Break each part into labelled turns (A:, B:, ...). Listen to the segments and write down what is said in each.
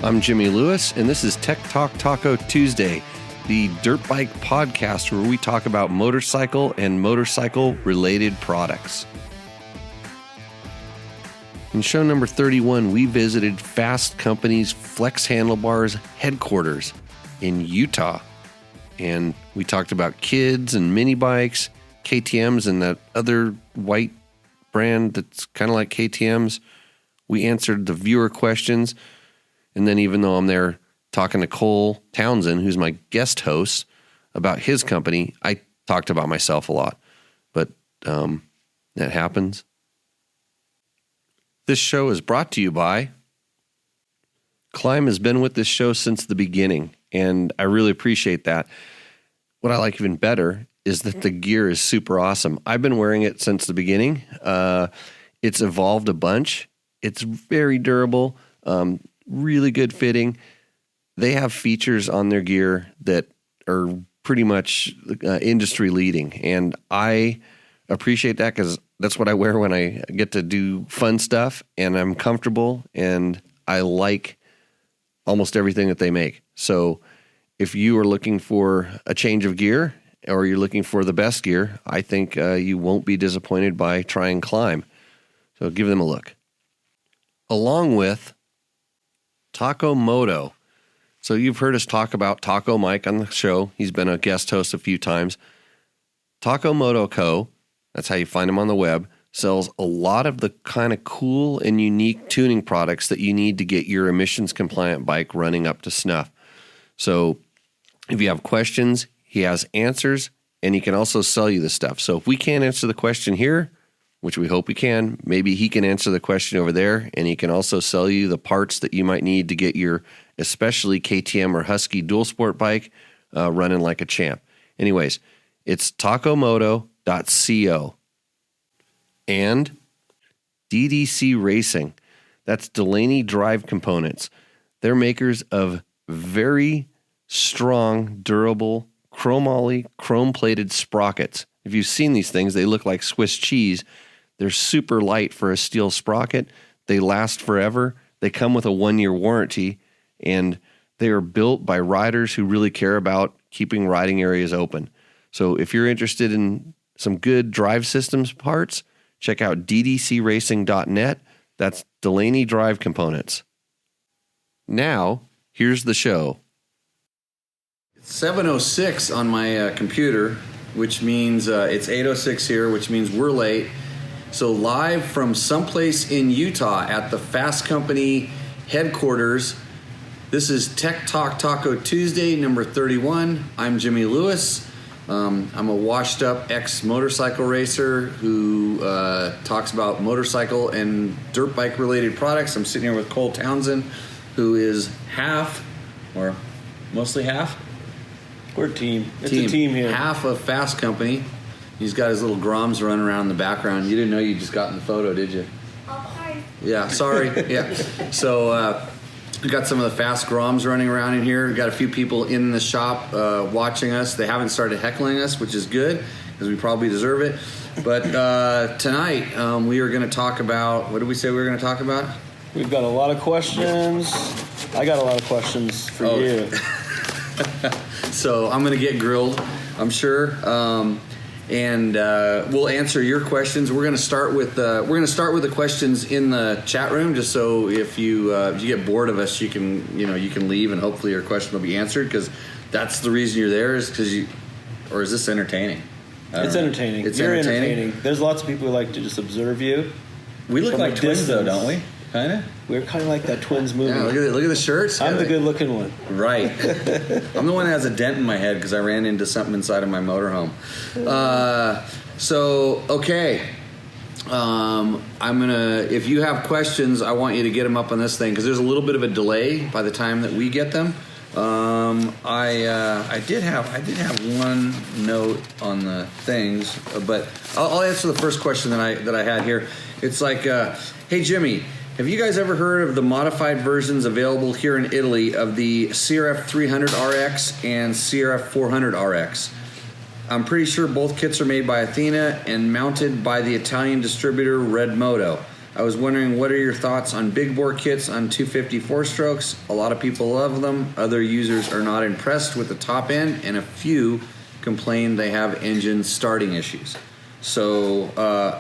A: I'm Jimmy Lewis, and this is Tech Talk Taco Tuesday, the dirt bike podcast where we talk about motorcycle and motorcycle-related products. In show number 31, we visited Fasst Company's Flexx Handlebar's headquarters in Utah. And we talked about kids and mini bikes, KTMs, and that other white brand that's kind of like KTMs. We answered the viewer questions. And then even though I'm there talking to Cole Townsend, who's my guest host, about his company, I talked about myself a lot. But that happens. This show is brought to you by Climb. Has been with this show since the beginning, and I really appreciate that. What I like even better is that the gear is super awesome. I've been wearing it since the beginning. It's evolved a bunch. It's very durable. Really good fitting. They have features on their gear that are pretty much industry leading. And I appreciate that because that's what I wear when I get to do fun stuff, and I'm comfortable and I like almost everything that they make. So if you are looking for a change of gear or you're looking for the best gear, I think you won't be disappointed by trying Climb. So give them a look. Along with Taco Moto. So you've heard us talk about Taco Mike on the show. He's been a guest host a few times. Taco Moto Co., that's how you find him on the web, sells a lot of the kind of cool and unique tuning products that you need to get your emissions compliant bike running up to snuff. So if you have questions, he has answers, and he can also sell you the stuff. So if we can't answer the question here, which we hope we can, maybe he can answer the question over there, and he can also sell you the parts that you might need to get your especially KTM or Husky dual sport bike running like a champ. Anyways, it's tacomoto.co. And DDC Racing. That's Delaney Drive Components. They're makers of very strong, durable, chromoly, chrome-plated sprockets. If you've seen these things, they look like Swiss cheese. They're super light for a steel sprocket. They last forever. They come with a 1-year warranty, and they are built by riders who really care about keeping riding areas open. So if you're interested in some good drive systems parts, check out ddcracing.net. That's Delaney Drive Components. Now, here's the show.
B: It's 7:06 on my computer, which means it's 8:06 here, which means we're late. So live from someplace in Utah at the Fasst Company headquarters, this is Tech Talk Taco Tuesday, number 31. I'm Jimmy Lewis. I'm a washed-up ex-motorcycle racer who talks about motorcycle and dirt bike-related products. I'm sitting here with Cole Townsend, who is half, or mostly half?
C: We're a team. It's a team here.
B: Half of Fasst Company. He's got his little Groms running around in the background. You didn't know you just got in the photo, did you?
D: Oh, hi.
B: Yeah, sorry. Yeah. So we got some of the Fasst Groms running around in here. We got a few people in the shop watching us. They haven't started heckling us, which is good because we probably deserve it. But tonight we are going to talk about, what did we say we were going to talk about?
C: We've got a lot of questions. I got a lot of questions for you.
B: So I'm going to get grilled, I'm sure, and we'll answer your questions. We're going to start with the questions in the chat room, just so if you get bored of us, you can leave, and hopefully your question will be answered, because that's the reason you're there, is because you. Or is this entertaining?
C: It's entertaining. You're entertaining. There's lots of people who like to just observe you.
B: We look like twins, though, don't we? Kind of.
C: We're kind of like that twins movie.
B: Yeah, look at the shirts.
C: I'm the good-looking one.
B: Right. I'm the one that has a dent in my head because I ran into something inside of my motorhome. Okay. I'm gonna. If you have questions, I want you to get them up on this thing because there's a little bit of a delay by the time that we get them. I did have one note on the things, but I'll answer the first question that I had here. It's like, hey Jimmy, have you guys ever heard of the modified versions available here in Italy of the CRF 300 RX and CRF 400 RX? I'm pretty sure both kits are made by Athena and mounted by the Italian distributor Red Moto. I was wondering, what are your thoughts on big bore kits on 250 4-strokes? A lot of people love them. Other users are not impressed with the top end, and a few complain they have engine starting issues. So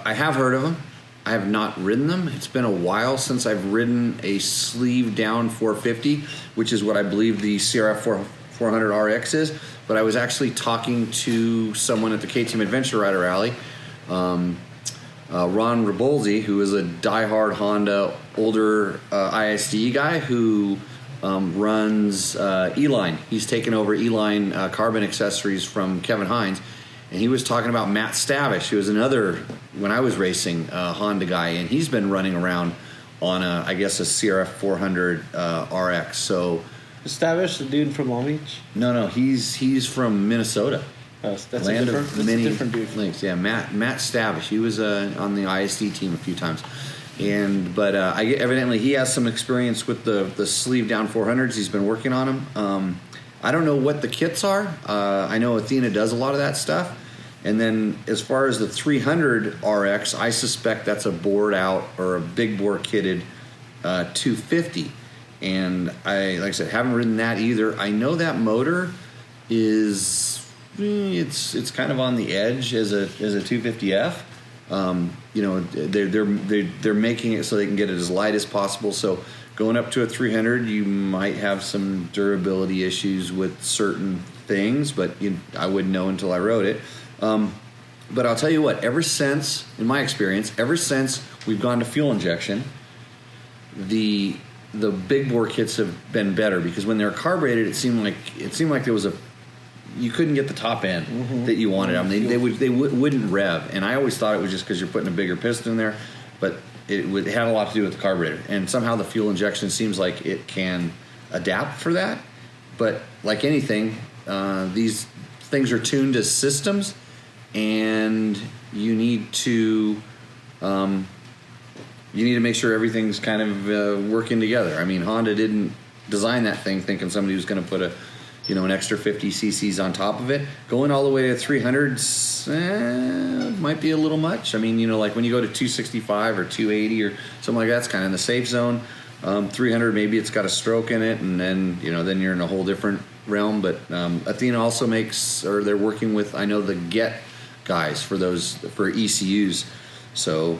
B: I have heard of them. I have not ridden them. It's been a while since I've ridden a sleeve down 450, which is what I believe the CRF 400 RX is. But I was actually talking to someone at the KTM Adventure Rider Rally, Ron Rabolzi, who is a diehard Honda older ISDE guy who runs E-Line. He's taken over E-Line carbon accessories from Kevin Hines. And he was talking about Matt Stavish, who was another, when I was racing, Honda guy, and he's been running around on I guess a CRF 400 RX. So
C: Stavish, the dude from Long Beach?
B: No, he's from Minnesota.
C: Oh, that's a different dude.
B: Links. Yeah, Matt Stavish. He was on the ISD team a few times, but evidently he has some experience with the sleeve down 400s. He's been working on them. I don't know what the kits are. I know Athena does a lot of that stuff. And then as far as the 300 RX, I suspect that's a bored out or a big bore kitted 250. And like I said, haven't ridden that either. I know that motor is it's kind of on the edge as a 250F. They're making it so they can get it as light as possible. So going up to a 300, you might have some durability issues with certain things, but I wouldn't know until I rode it. But I'll tell you what, in my experience, ever since we've gone to fuel injection, the big bore kits have been better, because when they were carbureted, it seemed like there was you couldn't get the top end that you wanted. I mean, they wouldn't rev, and I always thought it was just because you're putting a bigger piston in there, but it had a lot to do with the carburetor, and somehow the fuel injection seems like it can adapt for that. But like anything, these things are tuned as systems, and you need to make sure everything's kind of working together. I mean, Honda didn't design that thing thinking somebody was going to put an extra 50 cc's on top of it. Going all the way to 300s might be a little much. I mean, like when you go to 265 or 280 or something like that, it's kind of in the safe zone. 300, maybe it's got a stroke in it, and then then you're in a whole different realm. But Athena also they're working with, I know, the Get guys for ECUs. So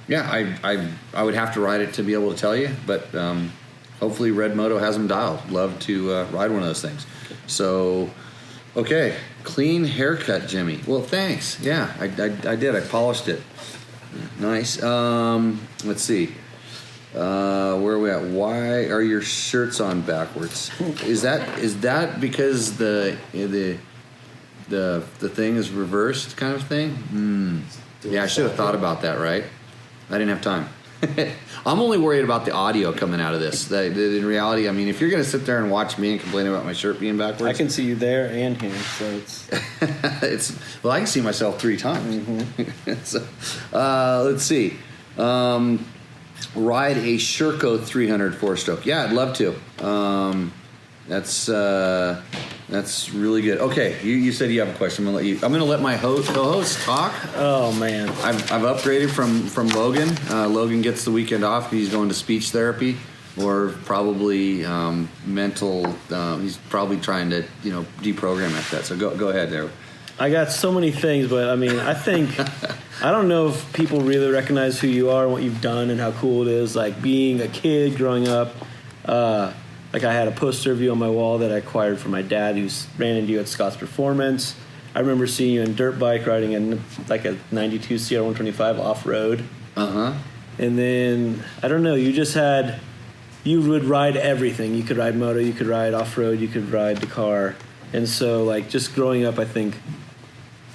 B: I would have to ride it to be able to tell you, but hopefully Red Moto has them dialed. Love to ride one of those things. So, okay, clean haircut, Jimmy. Well, thanks. Yeah, I did. I polished it. Nice. Let's see. Where are we at? Why are your shirts on backwards? Is that because the thing is reversed, kind of thing? Yeah, I should have thought about that, right? I didn't have time. I'm only worried about the audio coming out of this. In reality, I mean, if you're going to sit there and watch me and complain about my shirt being backwards,
C: I can see you there and here, so it's.
B: Well, I can see myself 3 times. So, let's see. Ride a Sherco 300 4-stroke. Yeah, I'd love to. That's really good. Okay, you said you have a question. I'm gonna let my co-host talk.
C: Oh man,
B: I've upgraded from Logan. Logan gets the weekend off. He's going to speech therapy, or probably mental. He's probably trying to deprogram after that. So go ahead there.
C: I got so many things, but I mean, I think I don't know if people really recognize who you are and what you've done and how cool it is. Like being a kid growing up. Like I had a poster of you on my wall that I acquired from my dad, who ran into you at Scott's Performance. I remember seeing you in dirt bike riding in like a 92 CR125 off-road. And then, I don't know, you would ride everything. You could ride moto, you could ride off-road, you could ride the car. And so like just growing up, I think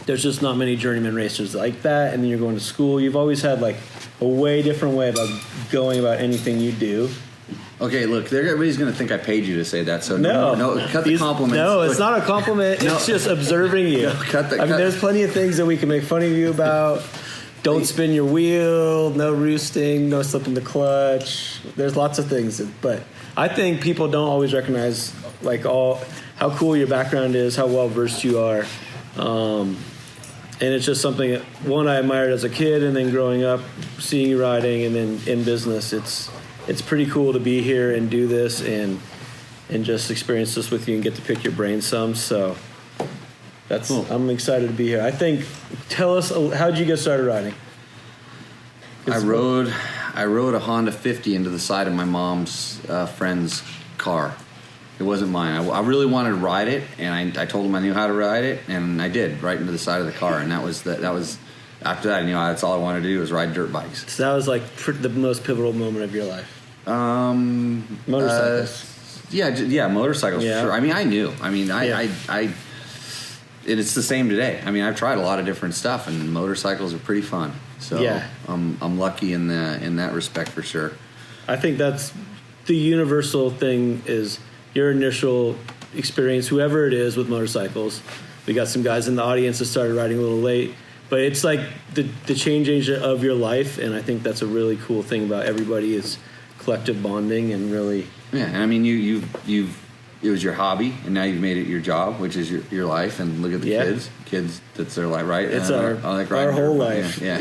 C: there's just not many journeyman racers like that. And then you're going to school. You've always had like a way different way of like going about anything you do.
B: Okay, look, everybody's going to think I paid you to say that, so no, cut the compliments.
C: No, it's not a compliment. It's just observing you. I mean, there's plenty of things that we can make fun of you about. Don't spin your wheel, no roosting, no slipping the clutch. There's lots of things, but I think people don't always recognize how cool your background is, how well versed you are. And it's just something that, one, I admired as a kid, and then growing up, seeing you riding, and then in business, it's pretty cool to be here and do this and just experience this with you and get to pick your brain some. So that's cool. I'm excited to be here. I think, tell us, how'd you get started riding?
B: I rode a Honda 50 into the side of my mom's friend's car. It wasn't mine. I really wanted to ride it, and I told him I knew how to ride it, and I did, right into the side of the car. And that was after that, that's all I wanted to do was ride dirt bikes.
C: So that was like the most pivotal moment of your life. Motorcycles.
B: Motorcycles for sure. I mean, I knew. I mean, and it's the same today. I mean, I've tried a lot of different stuff, and motorcycles are pretty fun. So I'm lucky in that respect for sure.
C: I think that's the universal thing is your initial experience, whoever it is with motorcycles. We got some guys in the audience that started riding a little late, but it's like the change of your life, and I think that's a really cool thing about everybody is collective bonding and really.
B: Yeah, and I mean you've it was your hobby, and now you've made it your job, which is your life. And look at the kids. That's their life, right?
C: It's our whole life. Yeah.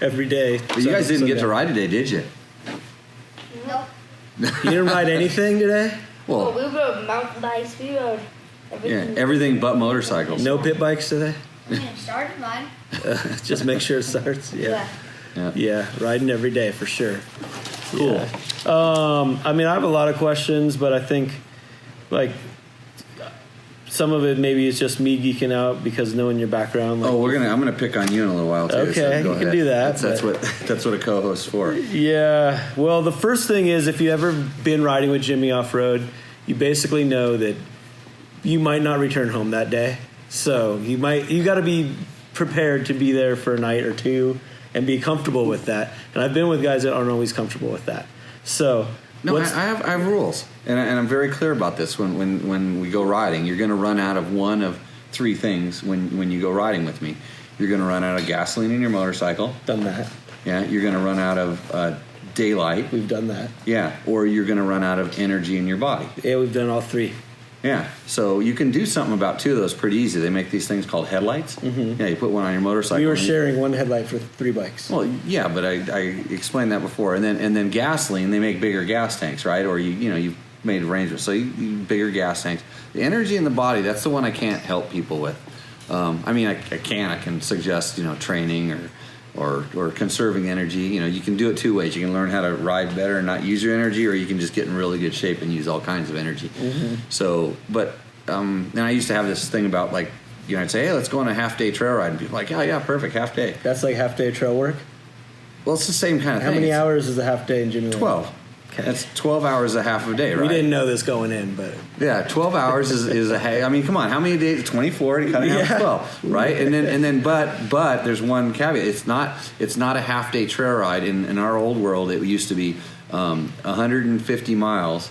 C: Every day.
B: But you guys didn't get to ride today, did you?
D: No.
C: You didn't ride anything today?
D: Well, we rode mountain bikes. We rode everything.
B: Yeah, everything but motorcycles.
C: No pit bikes today?
D: I mean, it started mine.
C: Just make sure it starts. Yeah, riding every day for sure.
B: Cool.
C: Yeah. I mean, I have a lot of questions, but I think like some of it maybe is just me geeking out because knowing your background. Like,
B: I'm gonna pick on you in a little while too.
C: Okay,
B: so
C: you can do that.
B: That's what a co-host's for.
C: Yeah. Well, the first thing is if you ever been riding with Jimmy off road, you basically know that you might not return home that day. So you got to be prepared to be there for a night or two and be comfortable with that. And I've been with guys that aren't always comfortable with that. So
B: I have rules, and I'm very clear about this. When we go riding, you're going to run out of one of three things when you go riding with me. You're going to run out of gasoline in your motorcycle.
C: Done that.
B: Yeah. You're going to run out of daylight.
C: We've done that.
B: Yeah. Or you're going to run out of energy in your body.
C: Yeah, we've done all three.
B: Yeah, so you can do something about two of those pretty easy. They make these things called headlights. Mm-hmm. Yeah, you put one on your motorcycle.
C: We were sharing one headlight for 3 bikes.
B: Well, yeah, but I explained that before. And then gasoline, they make bigger gas tanks, right? Or you've made arrangements, so you bigger gas tanks. The energy in the body, that's the one I can't help people with. I mean, I can suggest training or conserving energy. You can do it two ways. You can learn how to ride better and not use your energy, or you can just get in really good shape and use all kinds of energy. Mm-hmm. So, but and I used to have this thing about like, I'd say, hey, let's go on a half-day trail ride, and people like, yeah, perfect, half day.
C: That's like half-day trail work?
B: Well, it's the same kind of thing.
C: How many hours is a half-day in Jimmy?
B: 12. Okay. That's 12 hours a half a day, right?
C: We didn't know this going in, but...
B: Yeah, 12 hours is I mean, come on, how many days? 24, you kind of have 12, right? And then, but there's one caveat. It's not a half-day trail ride. In our old world, it used to be 150 miles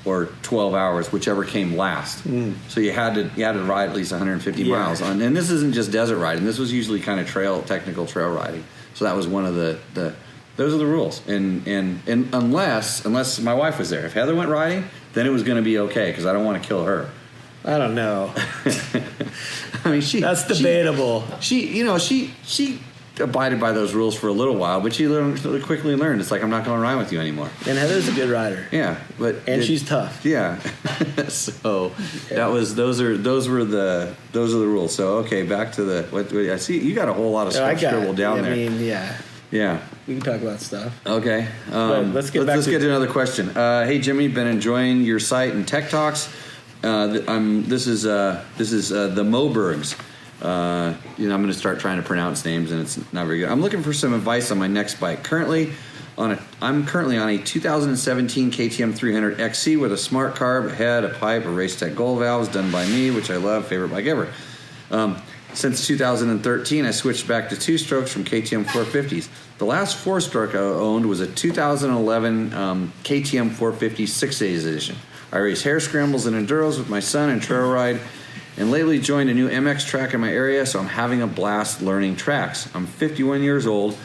B: or 12 hours, whichever came last. Mm. So you had to ride at least 150 miles. And this isn't just desert riding. This was usually kind of technical trail riding. So that was one of the those are the rules. And unless my wife was there. If Heather went riding, then it was going to be okay because I don't want to kill her.
C: I don't know.
B: I mean,
C: that's debatable.
B: She abided by those rules for a little while, but she quickly learned. It's like, I'm not going to ride with you anymore.
C: And Heather's a good rider.
B: Yeah,
C: she's tough.
B: Yeah. So those are the rules. So okay, back to what I see. You got a whole lot of stuff scribbled down there.
C: I mean, yeah.
B: Yeah.
C: We can talk about stuff.
B: Okay.
C: Let's get to
B: another question. Hey Jimmy, been enjoying your site and tech talks. This is the Mobergs. I'm going to start trying to pronounce names, and it's not very good. I'm looking for some advice on my next bike. I'm currently on a 2017 KTM 300 XC with a smart carb, head, a pipe, a Race Tech gold valves done by me, which I love. Favorite bike ever. Since 2013, I switched back to 2-strokes from KTM 450s. The last 4-stroke I owned was a 2011 KTM 450 6 Days edition. I race hare scrambles and enduros with my son and trail ride, and lately joined a new MX track in my area, so I'm having a blast learning tracks. I'm 51 years old,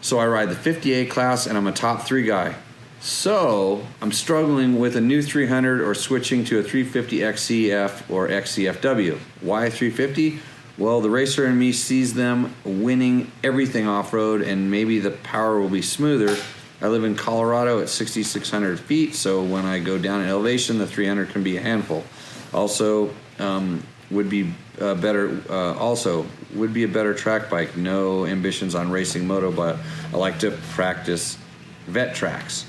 B: so I ride the 50A class, and I'm a top 3 guy. So I'm struggling with a new 300 or switching to a 350 XCF or XCFW. Why 350? Well, the racer in me sees them winning everything off-road, and maybe the power will be smoother. I live in Colorado at 6,600 feet, so when I go down in elevation, the 300 can be a handful. Also, would be a better track bike. No ambitions on racing moto, but I like to practice vet tracks.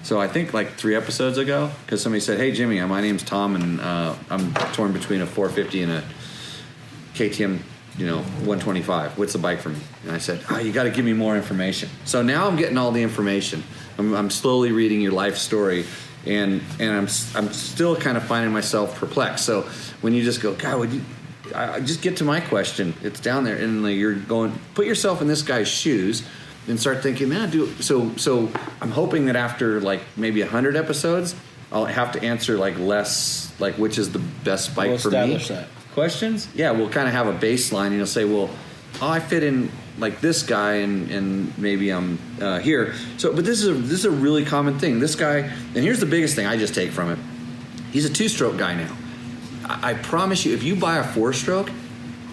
B: So I think like 3 episodes ago, because somebody said, "Hey Jimmy, my name's Tom, and I'm torn between a 450 and a KTM, 125. What's the bike for me?" And I said, "You got to give me more information." So now I'm getting all the information. I'm slowly reading your life story, and I'm still kind of finding myself perplexed. So when you just go, "God, would you?" I just get to my question. It's down there, and you're going, put yourself in this guy's shoes. And start thinking, man, so I'm hoping that after like maybe 100 episodes, I'll have to answer like less, like which is the best bike for me.
C: That.
B: Questions? Yeah, we'll kind of have a baseline, and you'll say, well, I fit in like this guy, and maybe I'm here. So, but this is a really common thing. This guy, and here's the biggest thing I just take from it. He's a 2-stroke guy now. I promise you, if you buy a 4-stroke,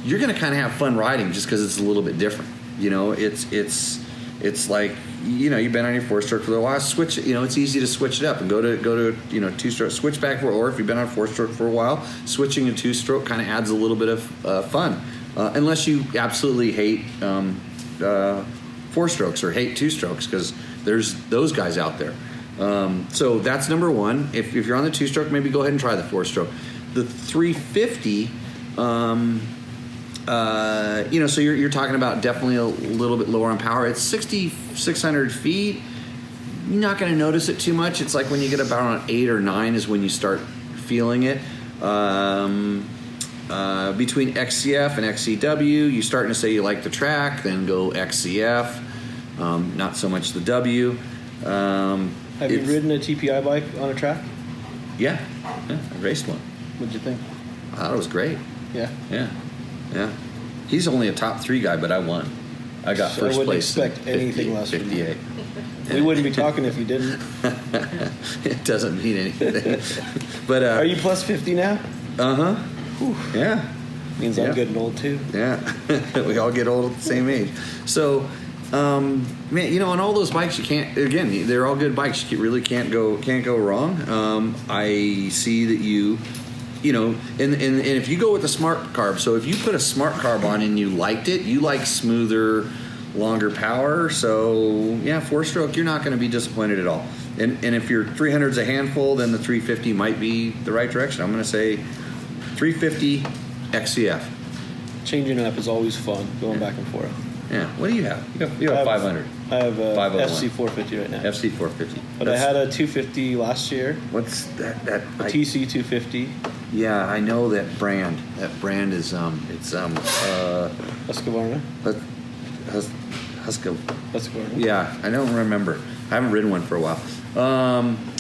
B: you're going to kind of have fun riding just because it's a little bit different. It's like, you've been on your 4-stroke for a while, switch it. It's easy to switch it up and go to 2-stroke, switch back or if you've been on 4-stroke for a while, switching to 2-stroke kind of adds a little bit of fun. Unless you absolutely hate 4-strokes or hate 2-strokes, because there's those guys out there. So that's number one. If you're on the 2-stroke, maybe go ahead and try the 4-stroke. The 350, so you're talking about definitely a little bit lower on power. It's 6,600 feet. You're not going to notice it too much. It's like when you get about on 8 or 9 is when you start feeling it. Between XCF and XCW, you're starting to say you like the track, then go XCF. Not so much the W.
C: Have you ridden a TPI bike on a track?
B: Yeah, I raced one.
C: What'd you think?
B: I thought it was great.
C: Yeah.
B: He's only a top 3 guy, but I won. I got first place.
C: I wouldn't expect anything less from you.
B: 58.
C: We wouldn't be talking if you didn't.
B: It doesn't mean anything. But
C: are you plus 50 now?
B: Yeah.
C: Means I'm getting old too.
B: Yeah. We all get old at the same age. So, man, on all those bikes, you can't. Again, they're all good bikes. You really can't go wrong. I see that you. And if you go with a smart carb, so if you put a smart carb on and you liked it, you like smoother, longer power. So yeah, 4-stroke, you're not going to be disappointed at all. And if your 300's a handful, then the 350 might be the right direction. I'm going to say 350 XCF.
C: Changing up is always fun, going back and forth.
B: Yeah. What do you have? You have 500.
C: I have a FC 450 right now.
B: FC 450.
C: But I had a 250 last year.
B: What's that?
C: TC 250.
B: Yeah, I know that brand. That brand is
C: Husqvarna.
B: Husqvarna. Yeah, I don't remember. I haven't ridden one for a while.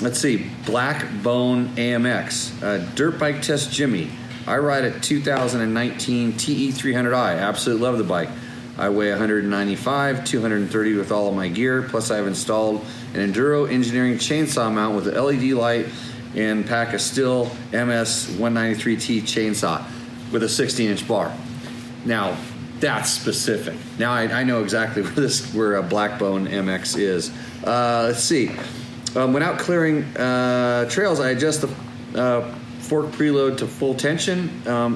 B: Let's see. Black Bone AMX. Dirt Bike Test Jimmy. I ride a 2019 TE300i. Absolutely love the bike. I weigh 195, 230 with all of my gear. Plus, I have installed an Enduro Engineering chainsaw mount with an LED light and pack a Stihl MS 193T chainsaw with a 16-inch bar. Now, that's specific. Now I know exactly where a Blackbone MX is. Let's see. When out clearing trails, I adjust the fork preload to full tension.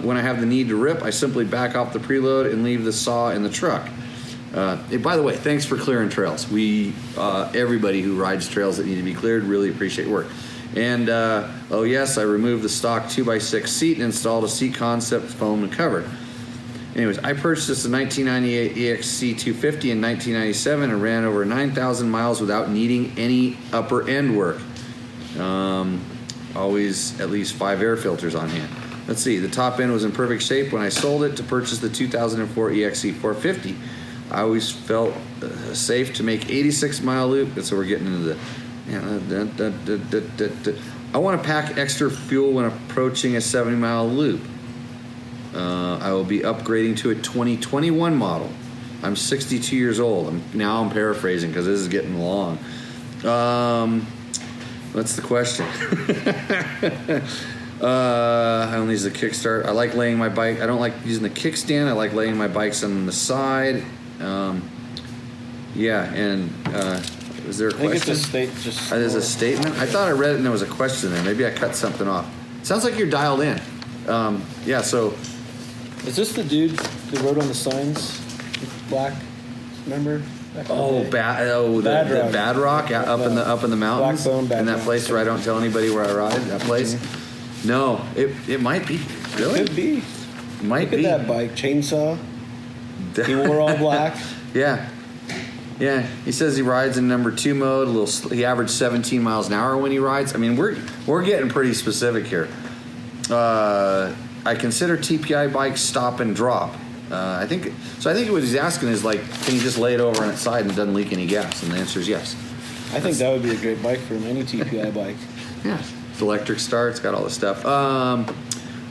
B: When I have the need to rip, I simply back off the preload and leave the saw in the truck. By the way, thanks for clearing trails. Everybody who rides trails that need to be cleared really appreciate work. And yes, I removed the stock 2x6 seat and installed a seat concept foam and cover. Anyways, I purchased a 1998 EXC 250 in 1997 and ran over 9,000 miles without needing any upper end work. Always at least 5 air filters on hand. Let's see, the top end was in perfect shape when I sold it to purchase the 2004 EXC 450. I always felt safe to make 86-mile loop, and so we're getting into the... I want to pack extra fuel when approaching a 70-mile loop. I will be upgrading to a 2021 model. I'm 62 years old. I'm paraphrasing because this is getting long. What's the question? I only use the kickstart. I like laying my bike. I don't like using the kickstand. I like laying my bikes on the side. Yeah, and is there a question?
C: I think it's just
B: There's a statement. I thought I read it and there was a question there. Maybe I cut something off. Sounds like you're dialed in. Yeah. So,
C: is this the dude that wrote on the signs? Black, remember?
B: the Bad Rock up in the mountains, in that place where I don't tell anybody where I ride. That place. Mm-hmm. No, it might be. Really?
C: It could be.
B: Might
C: Look
B: be.
C: at that bike, chainsaw. He wore all black.
B: Yeah. Yeah, he says he rides in number 2 mode. He averaged 17 miles an hour when he rides. I mean, we're getting pretty specific here. I consider TPI bikes stop and drop. I think what he's asking is like, can you just lay it over on its side and it doesn't leak any gas? And the answer is yes.
C: I think that would be a great bike for any TPI bike.
B: Yeah, it's electric start. It's got all this stuff.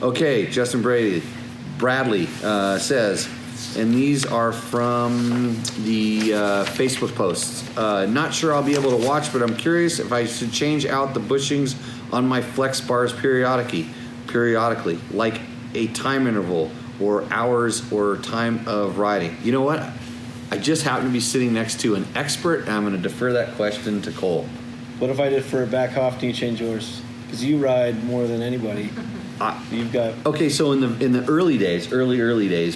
B: Okay, Justin Bradley says. And these are from the Facebook posts. Not sure I'll be able to watch, but I'm curious if I should change out the bushings on my Flexx bars periodically, like a time interval or hours or time of riding. You know what? I just happen to be sitting next to an expert, and I'm going to defer that question to Cole.
C: What if I defer it back off? Do you change yours? Because you ride more than anybody. You've got
B: So in the early days,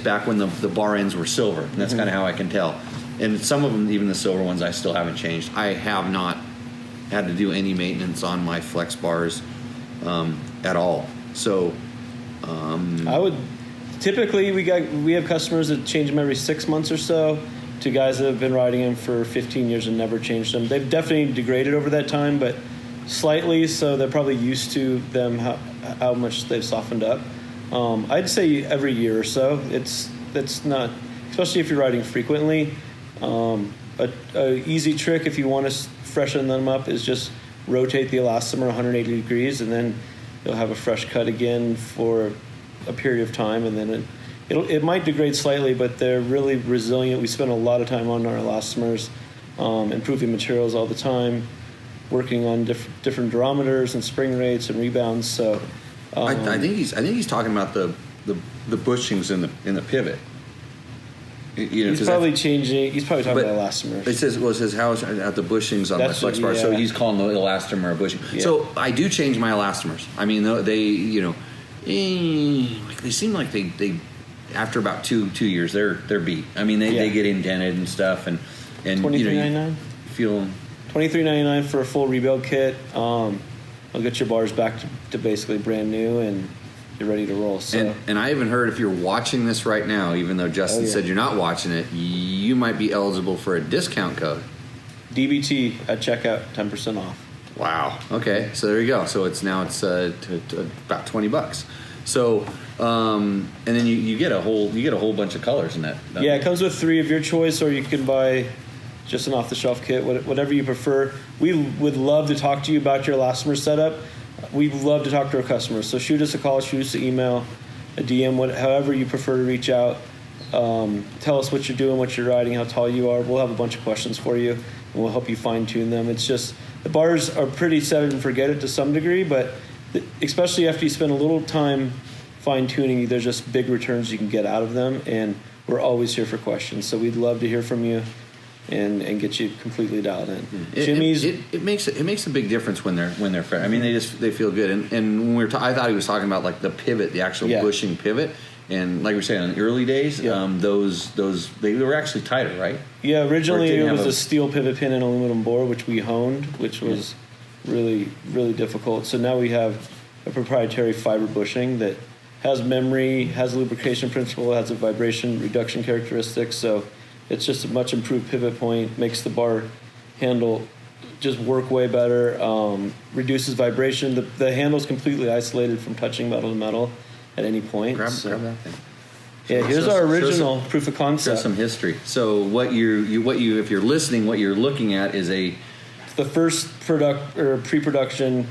B: back when the bar ends were silver, and that's kind of how I can tell. And some of them, even the silver ones, I still haven't changed. I have not had to do any maintenance on my Flexx bars at all. So
C: I would typically we have customers that change them every 6 months or so. To guys that have been riding them for 15 years and never changed them. They've definitely degraded over that time, but slightly, so they're probably used to them how much they've softened up. I'd say every year or so. That's not, especially if you're riding frequently. A easy trick if you want to freshen them up is just rotate the elastomer 180 degrees, and then you'll have a fresh cut again for a period of time, and then it might degrade slightly, but they're really resilient. We spend a lot of time on our elastomers, improving materials all the time, working on different durometers and spring rates and rebounds. So
B: I think he's talking about the bushings in the pivot.
C: He's probably changing. He's probably talking about elastomers.
B: It says how at the bushings on my Flexx bar. So he's calling the elastomer a bushing. Yeah. So I do change my elastomers. I mean, they seem like they after about two years they're beat. I mean, they get indented and stuff, and
C: $23.99.
B: Feel
C: $23.99 for a full rebuild kit. I'll get your bars back to basically brand new, and you're ready to roll. So.
B: And I even heard if you're watching this right now, even though Justin said you're not watching it, you might be eligible for a discount code.
C: DBT at checkout, 10% off.
B: Wow. Okay. So there you go. So it's about $20. So and then you get a whole bunch of colors in that.
C: Yeah, it comes with 3 of your choice, or you can buy just an off-the-shelf kit, whatever you prefer. We would love to talk to you about your elastomer setup. We love to talk to our customers. So shoot us a call, shoot us an email, a DM, however you prefer to reach out. Tell us what you're doing, what you're riding, how tall you are. We'll have a bunch of questions for you, and we'll help you fine-tune them. It's just the bars are pretty set it and forget it to some degree, but especially after you spend a little time fine-tuning, there's just big returns you can get out of them, and we're always here for questions. So we'd love to hear from you and get you completely dialed in. Jimmy's
B: it makes a big difference when they're fair. I mean, they feel good. And when I thought he was talking about like the pivot, the actual bushing pivot. And like we were saying, in the early days, those they were actually tighter, right?
C: Yeah, originally it was a steel pivot pin and aluminum bore, which we honed, which was really, really difficult. So now we have a proprietary fiber bushing that has memory, has a lubrication principle, has a vibration reduction characteristic. So it's just a much improved pivot point, makes the bar handle just work way better, reduces vibration. The handle's completely isolated from touching metal to metal at any point.
B: Grab that thing.
C: Yeah, here's our original proof of concept.
B: Show some history. So what you if you're listening, what you're looking at is the
C: first pre-production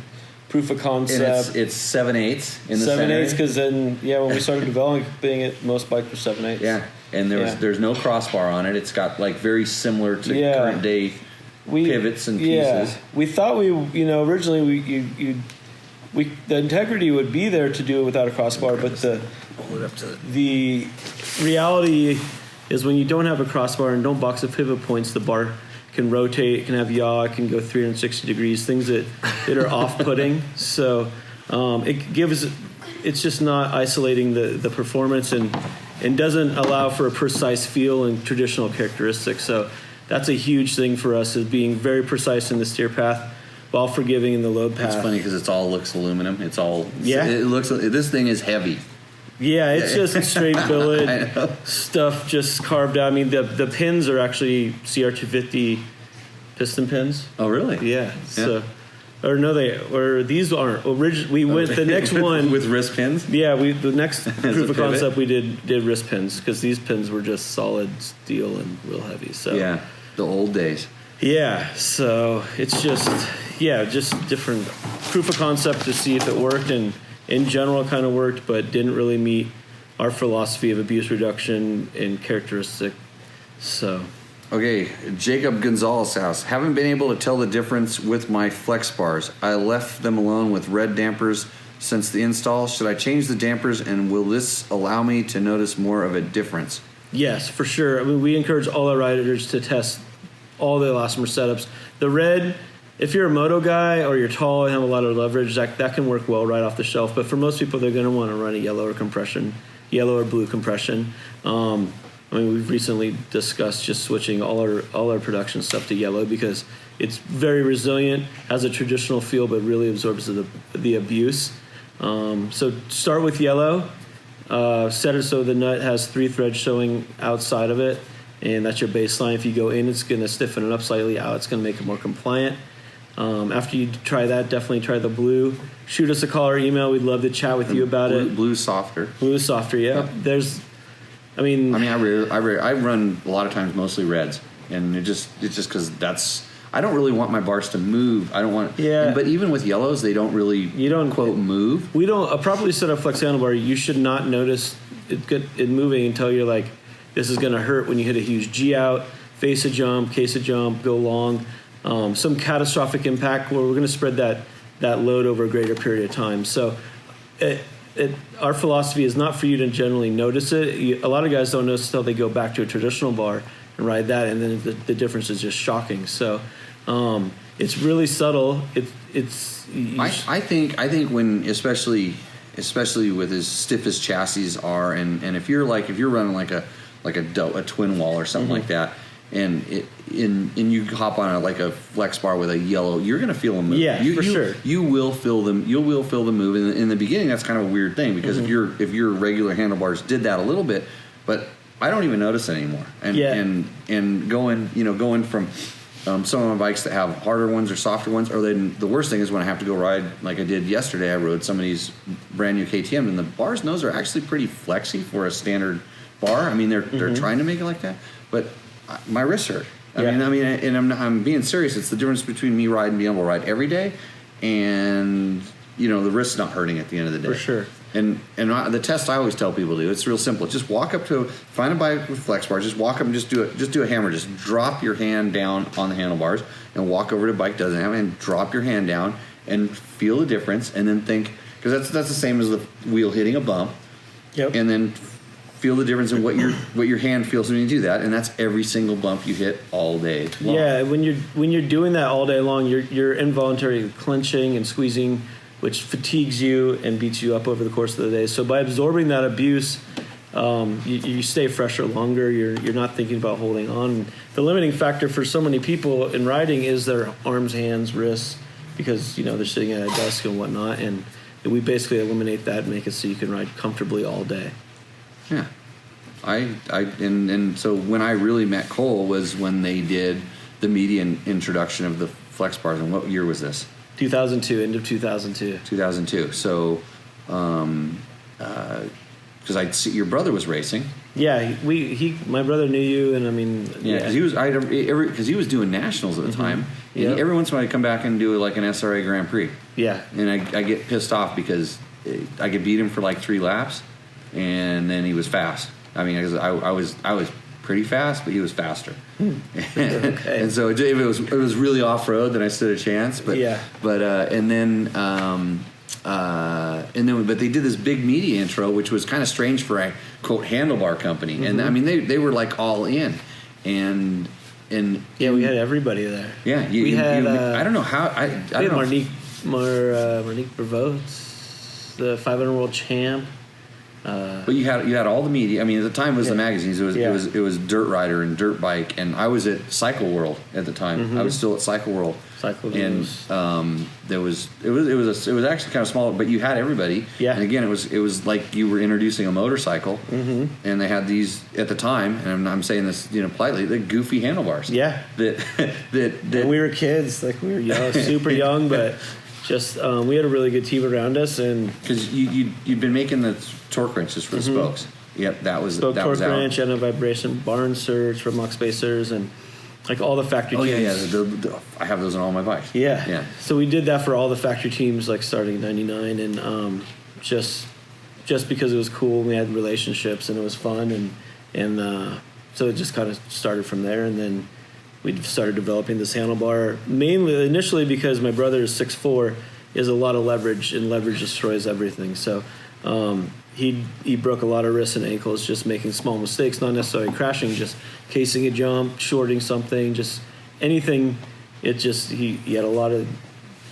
C: proof of concept.
B: And it's 7/8 in the
C: 7/8 because then when we started developing it, most bikes were 7/8.
B: Yeah, and there's no crossbar on it. It's got like very similar to current day pivots and pieces.
C: We thought originally the integrity would be there to do it without a crossbar, but the reality is when you don't have a crossbar and don't box the pivot points, the bar can rotate, it can have yaw, it can go 360 degrees, things that are off-putting. So it's just not isolating the performance and doesn't allow for a precise feel and traditional characteristics. So that's a huge thing for us, is being very precise in the steer path while forgiving in the load path.
B: It's funny because it all looks aluminum. It looks, this thing is heavy.
C: Yeah, it's just straight billet stuff, just carved out. I mean, the pins are actually CR250 piston pins.
B: Oh, really?
C: Yeah. So, these aren't. We went the next one
B: with wrist pins.
C: Yeah, the next proof of concept we did wrist pins, because these pins were just solid steel and real heavy. So
B: yeah, the old days.
C: Yeah, so it's just different proof of concept to see if it worked, and in general it kind of worked, but didn't really meet our philosophy of abuse reduction and characteristic. So,
B: okay, Jacob Gonzalez house. Haven't been able to tell the difference with my Flexx bars. I left them alone with red dampers since the install. Should I change the dampers, and will this allow me to notice more of a difference?
C: Yes, for sure. I mean, we encourage all our riders to test all the elastomer setups. The red, if you're a moto guy or you're tall and have a lot of leverage, that can work well right off the shelf. But for most people, they're going to want to run a yellow or blue compression. I mean, we've recently discussed just switching all our production stuff to yellow because it's very resilient, has a traditional feel, but really absorbs the abuse. So start with yellow. Set it so the nut has 3 threads showing outside of it, and that's your baseline. If you go in, it's going to stiffen it up slightly. Out, it's going to make it more compliant. After you try that, definitely try the blue. Shoot us a call or email. We'd love to chat with you about it.
B: Blue's softer.
C: Blue's softer, yeah.
B: Yep. I run a lot of times mostly reds, and it's just because I don't really want my bars to move. I don't want.
C: Yeah.
B: But even with yellows, they don't really. You don't quote move.
C: We don't. A properly set up Flexx Handlebar, you should not notice it moving until you're like, this is going to hurt when you hit a huge G out, face a jump, case a jump, go long. Some catastrophic impact where we're going to spread that load over a greater period of time. So our philosophy is not for you to generally notice it. A lot of guys don't notice until they go back to a traditional bar and ride that, and then the difference is just shocking. So it's really subtle.
B: I think when especially with as stiff as chassis are, and if you're running like a twin wall or something like that, and you hop on a Flexx bar with a yellow, you're going to feel them move.
C: Yeah, for sure.
B: You will feel them. You will feel them move. In the beginning, that's kind of a weird thing because if your regular handlebars did that a little bit, but I don't even notice it anymore. And going from some of my bikes that have harder ones or softer ones, or then the worst thing is when I have to go ride like I did yesterday. I rode some of these brand new KTM, and the bars nose are actually pretty flexy for a standard bar. I mean, they're trying to make it like that, but my wrists hurt. I mean, and I'm being serious. It's the difference between me riding, being able to ride every day, and the wrist's not hurting at the end of the day.
C: For sure.
B: And the test I always tell people to do, it's real simple. Just walk up to find a bike with Flexx bars. Just walk up and just do a hammer. Just drop your hand down on the handlebars and walk over to a bike doesn't have it, and drop your hand down and feel the difference, and then think, because that's the same as the wheel hitting a bump.
C: Yep.
B: And then feel the difference in what your hand feels when you do that, and that's every single bump you hit all day long.
C: Yeah, when you're doing that all day long, you're involuntarily clenching and squeezing, which fatigues you and beats you up over the course of the day. So by absorbing that abuse, you stay fresher longer. You're not thinking about holding on. The limiting factor for so many people in riding is their arms, hands, wrists, because they're sitting at a desk and whatnot. And we basically eliminate that and make it so you can ride comfortably all day.
B: Yeah, and so when I really met Cole was when they did the median introduction of the Flexx bars. And what year was this?
C: 2002, end of 2002.
B: 2002. So, because I'd see your brother was racing.
C: Yeah, my brother knew you, and I mean,
B: because he was doing nationals at the time. And every once in a while, I'd come back and do like an SRA Grand Prix.
C: Yeah,
B: and I get pissed off because I could beat him for like 3 laps. And then he was fast. I mean, I was pretty fast, but he was faster.
C: Okay.
B: And so if it was really off road, then I stood a chance. But and then but they did this big media intro, which was kind of strange for a quote handlebar company. And I mean, they were like all in, and
C: we had everybody there.
B: Yeah, I don't know how I don't know.
C: Marnique Brevots, the 500 world champ.
B: But you had all the media. I mean, at the time it was the magazines. It was Dirt Rider and Dirt Bike, and I was at Cycle World at the time. I was still at Cycle World. And it was actually kind of small, but you had everybody. Yeah. And again, it was like you were introducing a motorcycle, and they had these at the time, and I'm saying this politely, the goofy handlebars. Yeah. That
C: and we were kids, like we were young, super young, but just we had a really good team around us, and
B: because you'd been making the torque wrenches for the spokes. Yep, that was
C: torque wrench and a vibration barn surge for muck spacers and like all the factory teams.
B: I have those on all my bikes.
C: Yeah. So we did that for all the factory teams, like starting in '99, and just because it was cool, and we had relationships, and it was fun, and so it just kind of started from there, and then we started developing this handlebar initially because my brother is 6'4", is a lot of leverage, and leverage destroys everything. So he broke a lot of wrists and ankles just making small mistakes, not necessarily crashing, just casing a jump, shorting something, just anything. He had a lot of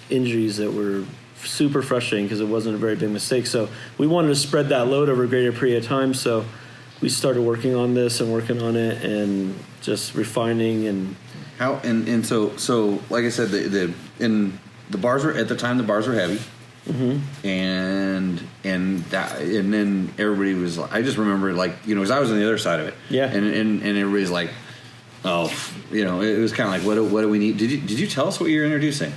C: injuries that were super frustrating because it wasn't a very big mistake. So we wanted to spread that load over a greater period of time. So we started working on this and working on it and just refining and
B: how and so like I said, the bars were at the time, the bars were heavy. And then everybody was like, I just remember because I was on the other side of it. Yeah. And everybody's like, oh, it was kind of like, what do we need? Did you tell us what you're introducing?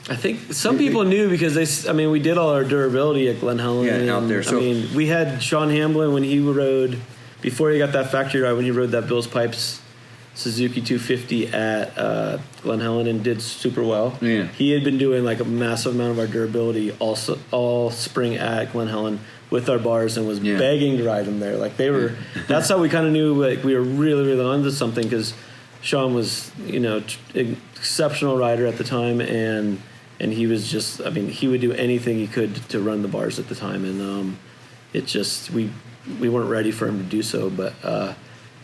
C: I think some people knew because we did all our durability at Glen Helen.
B: Yeah, out there. So
C: we had Sean Hamblin when he rode, before he got that factory ride, when he rode that Bill's Pipes Suzuki 250 at Glen Helen and did super well. Yeah. He had been doing like a massive amount of our durability all spring at Glen Helen with our bars and was begging to ride them there. Like they were. That's how we kind of knew like we were really, really onto something because Sean was exceptional rider at the time and he was just he would do anything he could to run the bars at the time and we weren't ready for him to do so, but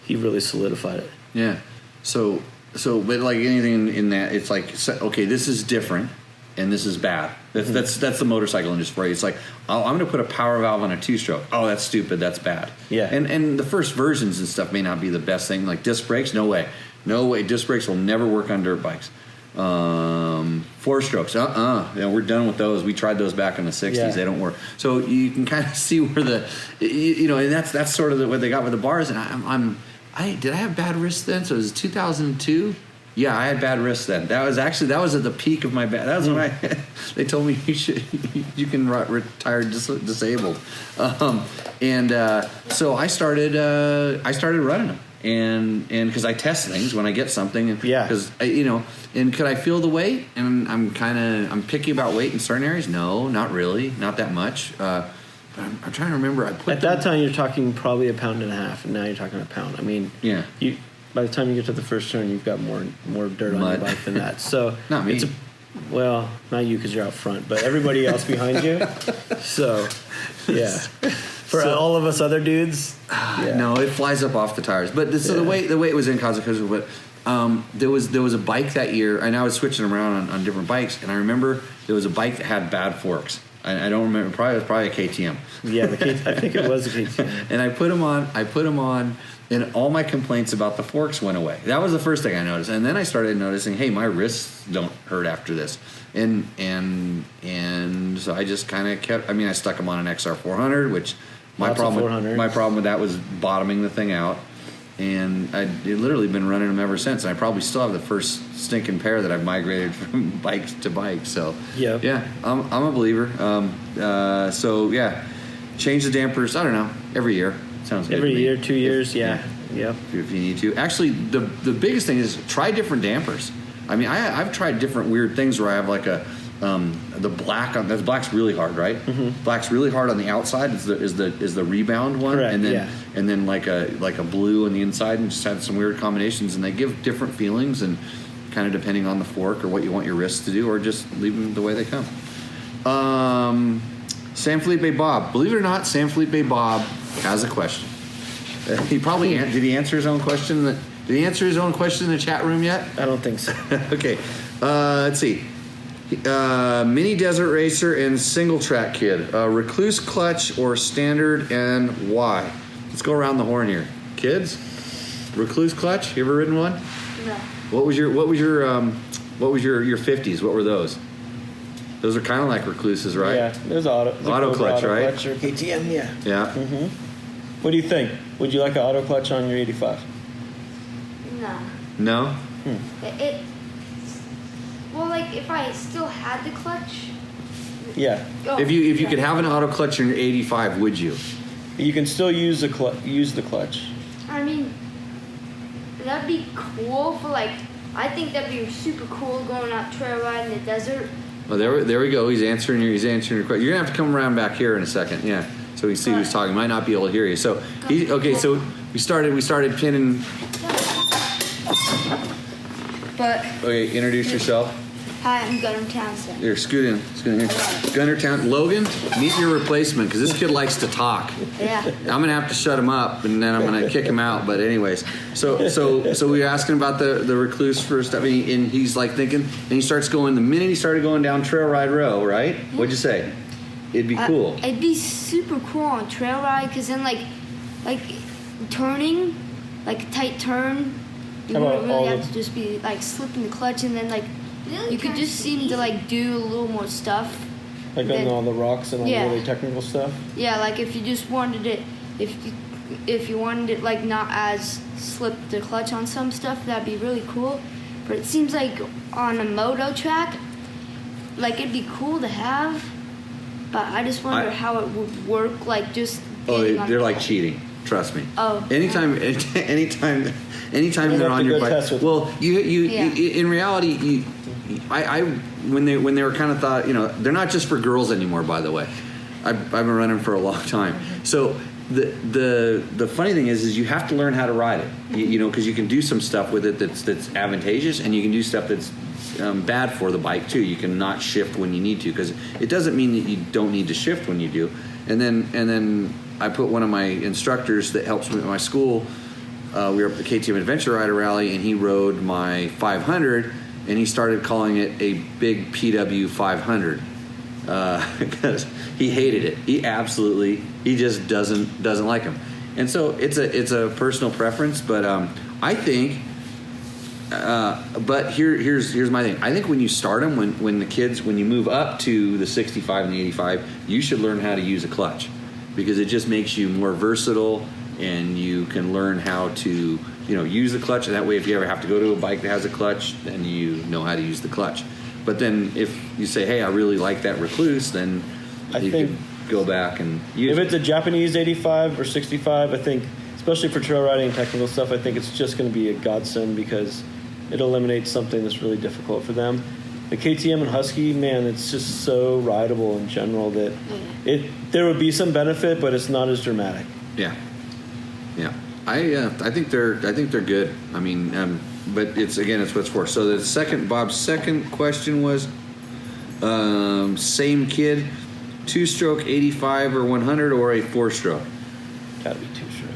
C: he really solidified it.
B: Yeah. So, but like anything in that, it's like, okay, this is different, and this is bad. That's the motorcycle industry. It's like, oh, I'm going to put a power valve on a 2-stroke. Oh, that's stupid. That's bad. Yeah. And the first versions and stuff may not be the best thing. Like disc brakes, no way. Disc brakes will never work on dirt bikes. 4-strokes, we're done with those. We tried those back in the 60s. Yeah. They don't work. So you can kind of see where and that's sort of what they got with the bars. And did I have bad wrists then? So it was 2002. Yeah, I had bad wrists then. That was at the peak of my bad. That was when they told me you can retire disabled. So I started running them, and because I test things when I get something, because and could I feel the weight? And I'm picky about weight in certain areas. No, not really, not that much. But I'm trying to remember.
C: At that time, you're talking probably 1.5 pounds, and now you're talking a pound. By the time you get to the first turn, you've got more dirt on your bike than that. So
B: not me.
C: Not you because you're out front, but everybody else behind you. So, yeah. For all of us other dudes,
B: no, it flies up off the tires. But the way it was inconsequential, but there was a bike that year, and I was switching around on different bikes, and I remember there was a bike that had bad forks. I don't remember. It was probably a KTM.
C: Yeah, I think it was a KTM.
B: And I put them on, and all my complaints about the forks went away. That was the first thing I noticed. And then I started noticing, hey, my wrists don't hurt after this. And so I just kind of kept. I stuck them on an XR400, which my problem with that was bottoming the thing out. And I'd literally been running them ever since. And I probably still have the first stinking pair that I've migrated from bike to bike. So yeah, I'm a believer. Change the dampers. I don't know, every year. Sounds good.
C: Every year, 2 years. Yeah.
B: If you need to. Actually, the biggest thing is try different dampers. I've tried different weird things where I have like a the black on that black's really hard, right? Mm-hmm. Black's really hard on the outside is the rebound one.
C: Correct,
B: and then like a blue on the inside, and just had some weird combinations, and they give different feelings and kind of depending on the fork or what you want your wrists to do, or just leave them the way they come. San Felipe Bob. Believe it or not, San Felipe Bob has a question. He probably did he answer his own question? Did he answer his own question in the chat room yet?
C: I don't think so.
B: Okay. Let's see. Mini Desert Racer and Single Track Kid. Recluse clutch or standard, and why? Let's go around the horn here. Kids, Recluse clutch. You ever ridden one?
D: No.
B: What was your 50s? What were those? Those are kind of like Recluses, right?
C: Yeah, there's auto
B: clutch, right?
C: Clutch or KTM, yeah.
B: Yeah.
C: Mm-hmm. What do you think? Would you like an auto clutch on your 85?
D: No.
B: No.
D: Well, like if I still had the clutch.
C: Yeah.
D: Oh,
B: If you could have an auto clutch in your 85, would you?
C: You can still use the clutch.
D: I mean, that'd be cool for like. I think that'd be super cool going out trail riding in the desert.
B: Well, there we go. He's answering your question. You're gonna have to come around back here in a second. Yeah. So we see who's talking. Might not be able to hear you. So So we started pinning.
D: But
B: Okay, introduce yourself.
D: hi, I'm Gunnar Townsend.
B: Here, scoot in here. Gunnar Townsend. Logan, meet your replacement because this kid likes to talk.
D: Yeah.
B: I'm gonna have to shut him up and then I'm gonna kick him out. But anyways, so we were asking about the Recluse first. I mean, and he's like thinking, and he starts going. The minute he started going down Trail Ride Row, right? What'd you say? It'd be cool.
D: It'd be super cool on trail ride because then like turning, like a tight turn, you
C: How about
D: wouldn't really
C: all
D: have to just be like slipping the clutch and then like you could just seem to like do a little more stuff.
C: Like
D: Then-
C: on all the rocks and all
D: Yeah.
C: the really technical stuff?
D: Yeah, like if you just wanted it, if you wanted it like not as slip the clutch on some stuff, that'd be really cool. But it seems like on a moto track, like it'd be cool to have, but I just wonder how it would work. Like just getting on
B: They're
D: the
B: like
D: clutch.
B: cheating. Trust me.
D: Oh.
B: Anytime
C: You
B: they're
C: have
B: on
C: to
B: your
C: go
B: bike.
C: test with
B: Well, you
D: Yeah.
B: in reality, I when they were kind of thought, they're not just for girls anymore. By the way, I've been running for a long time. So the funny thing is you have to learn how to ride it. Because you can do some stuff with it that's advantageous, and you can do stuff that's bad for the bike too. You can not shift when you need to, because it doesn't mean that you don't need to shift when you do. And then I put one of my instructors that helps me at my school. We were up at the KTM Adventure Rider Rally, and he rode my 500, and he started calling it a big PW 500 because he hated it. He just doesn't like them. And so it's a personal preference, but I think. But here's my thing. I think when you start them, when you move up to the 65 and the 85, you should learn how to use a clutch, because it just makes you more versatile, and you can learn how to use the clutch. And that way, if you ever have to go to a bike that has a clutch, then you know how to use the clutch. But then if you say, hey, I really like that Recluse, then you can go back and use it.
C: If it's a Japanese 85 or 65, I think, especially for trail riding and technical stuff, I think it's just going to be a godsend, because it eliminates something that's really difficult for them. The KTM and Husky, man, it's just so rideable in general that there would be some benefit, but it's not as dramatic.
B: Yeah. I think they're good. I mean, but it's what it's for. So Bob's second question was, same kid, 2-stroke 85 or 100 or a 4-stroke.
C: Gotta be 2-stroke.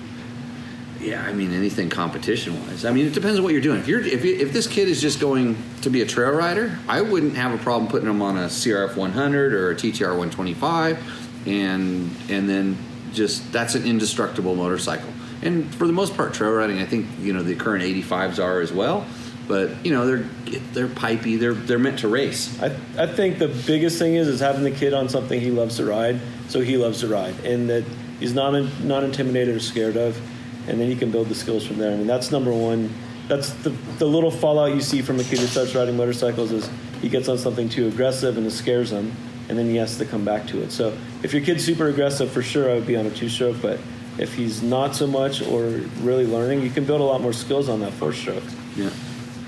B: Yeah, I mean anything competition wise. I mean, it depends on what you're doing. If this kid is just going to be a trail rider, I wouldn't have a problem putting him on a CRF 100 or a TTR 125, and then just that's an indestructible motorcycle. And for the most part, trail riding, I think the current 85s are as well. But they're pipey. They're meant to race.
C: I think the biggest thing is having the kid on something he loves to ride, so he loves to ride, and that he's not intimidated or scared of, and then he can build the skills from there. I mean, that's number one. That's the little fallout you see from a kid who starts riding motorcycles is he gets on something too aggressive and it scares him, and then he has to come back to it. So if your kid's super aggressive, for sure I would be on a 2-stroke, but if he's not so much or really learning, you can build a lot more skills on that 4-stroke.
B: Yeah.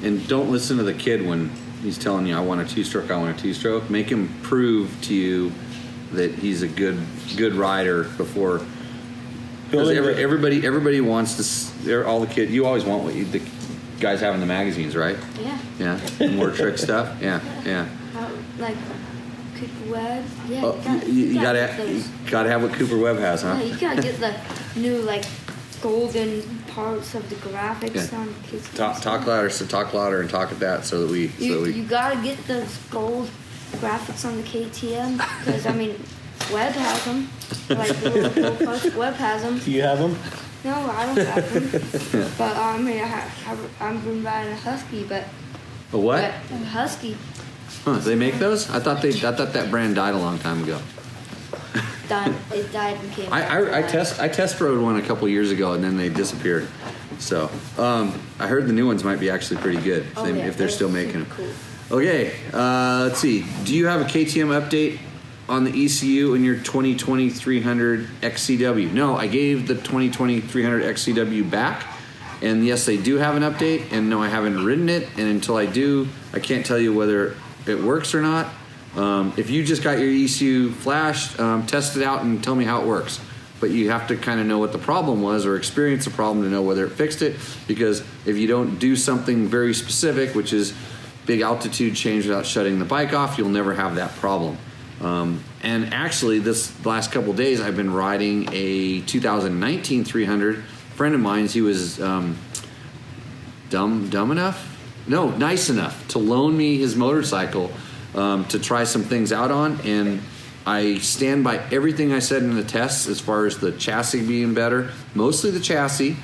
B: And don't listen to the kid when he's telling you, I want a 2-stroke, I want a 2-stroke. Make him prove to you that he's a good rider before. Because everybody wants to. All the kids. You always want what the guys have in the magazines, right?
D: Yeah.
B: Yeah. More trick stuff. Yeah.
D: Like Cooper Webb. Yeah,
B: Oh,
D: you
B: you
D: gotta
B: gotta
D: get those.
B: gotta have what Cooper Webb has, huh?
D: Yeah, you gotta get the new like golden parts of the graphics
B: Yeah.
D: on kids.
B: Talk louder, so talk louder and talk at that so that we.
D: You gotta get those gold graphics on the KTM because I mean, Webb has them. Like the little parts, Webb has them.
C: Do you have them?
D: No, I don't have them. But I mean, I've been riding a Husky, but
B: A what?
D: a Husky
B: Huh, they make those? I thought that brand died a long time ago.
D: died. It died and came.
B: I test rode one a couple years ago and then they disappeared. So I heard the new ones might be actually pretty good if they're still making them.
D: Cool.
B: Okay, let's see. Do you have a KTM update on the ECU in your 2020 300 XCW? No, I gave the 2020 300 XCW back. And yes, they do have an update. And no, I haven't ridden it. And until I do, I can't tell you whether it works or not. If you just got your ECU flashed, test it out and tell me how it works. But you have to kind of know what the problem was or experience a problem to know whether it fixed it. Because if you don't do something very specific, which is big altitude change without shutting the bike off, you'll never have that problem. And actually, this last couple of days, I've been riding a 2019 300. Friend of mine's, he was nice enough to loan me his motorcycle to try some things out on, and I stand by everything I said in the tests as far as the chassis being better, mostly the chassis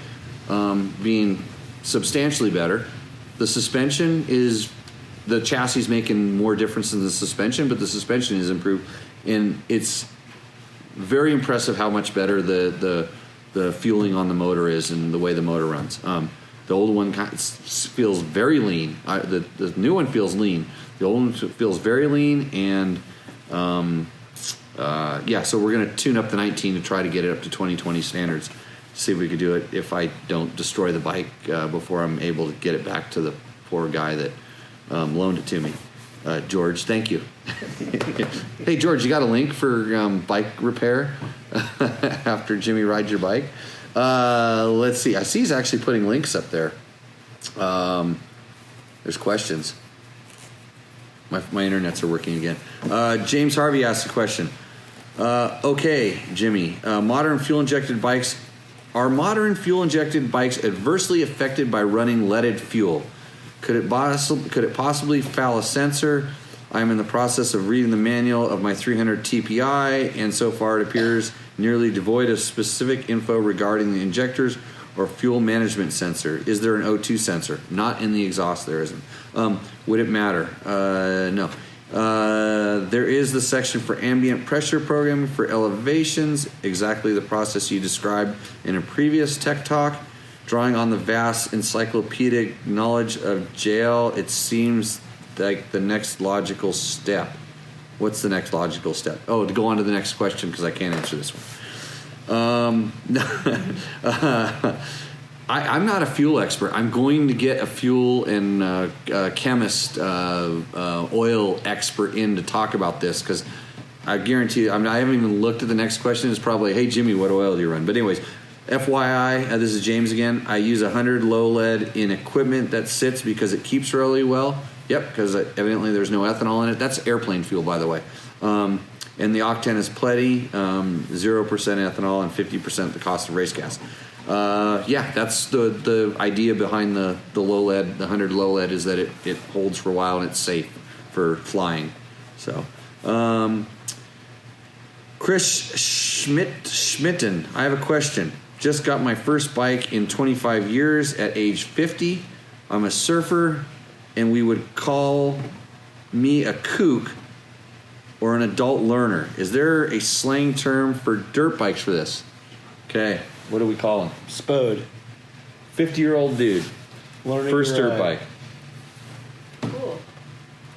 B: being substantially better. The suspension the chassis is making more difference than the suspension, but the suspension is improved, and it's very impressive how much better the fueling on the motor is and the way the motor runs. The old one feels very lean. The new one feels lean. The old one feels very lean, and so we're going to tune up the 19 to try to get it up to 2020 standards. See if we could do it if I don't destroy the bike before I'm able to get it back to the poor guy that loaned it to me. George, thank you. Hey, George, you got a link for bike repair after Jimmy rides your bike? Let's see. I see he's actually putting links up there. There's questions. My internets are working again. James Harvey asked a question. Okay, Jimmy. Modern fuel-injected bikes adversely affected by running leaded fuel? Could it possibly foul a sensor? I'm in the process of reading the manual of my 300 TPI, and so far it appears nearly devoid of specific info regarding the injectors or fuel management sensor. Is there an O2 sensor? Not in the exhaust, there isn't. Would it matter? No. There is the section for ambient pressure programming for elevations, exactly the process you described in a previous Tech Talk. Drawing on the vast encyclopedic knowledge of jail, it seems like the next logical step. What's the next logical step? Oh, to go on to the next question because I can't answer this one. I'm not a fuel expert. I'm going to get a fuel and chemist, oil expert in to talk about this because I guarantee you, I haven't even looked at the next question. It's probably, hey, Jimmy, what oil do you run? But anyways, FYI, this is James again. I use 100 low lead in equipment that sits because it keeps really well. Yep, because evidently there's no ethanol in it. That's airplane fuel, by the way. And the octane is plenty, 0% ethanol and 50% the cost of race gas. That's the idea behind the low lead, the 100 low lead, is that it holds for a while and it's safe for flying. So, Chris Schmitten, I have a question. Just got my first bike in 25 years at age 50. I'm a surfer, and we would call me a kook or an adult learner. Is there a slang term for dirt bikes for this? Okay, what do we call them?
C: Spode.
B: 50-year-old dude.
C: Learning
B: First dirt bike.
D: Cool.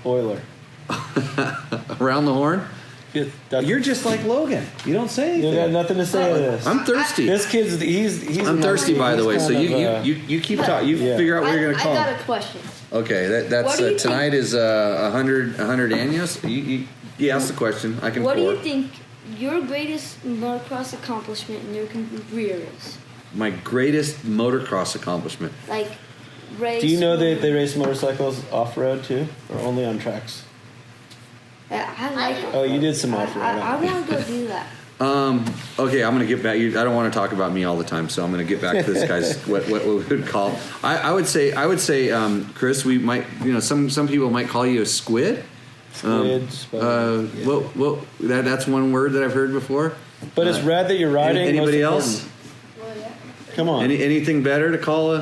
C: Oiler.
B: Around the horn?
C: You're
B: just like Logan. You don't say anything.
C: You got nothing to say to this.
B: I'm thirsty.
C: This kid's he's.
B: I'm thirsty, by the way. So you keep talking. You figure out what you're gonna call.
D: I got a question.
B: Okay, that's tonight is 100 años. You ask the question. I can.
D: What do you think your greatest motocross accomplishment in your career is?
B: My greatest motocross accomplishment.
D: Like race.
C: Do you know they race motorcycles off road too, or only on tracks?
D: I like it.
C: Oh, you did some off-road.
D: I want to go do that.
B: Okay, I'm gonna get back. I don't want to talk about me all the time, so I'm gonna get back to this guy's what we would call. I would say, Chris, we might, some people might call you a squid.
C: Squids.
B: That's one word that I've heard before.
C: But it's rad that you're riding.
B: Anybody else?
D: Well, yeah.
C: Come on.
B: Anything better to call a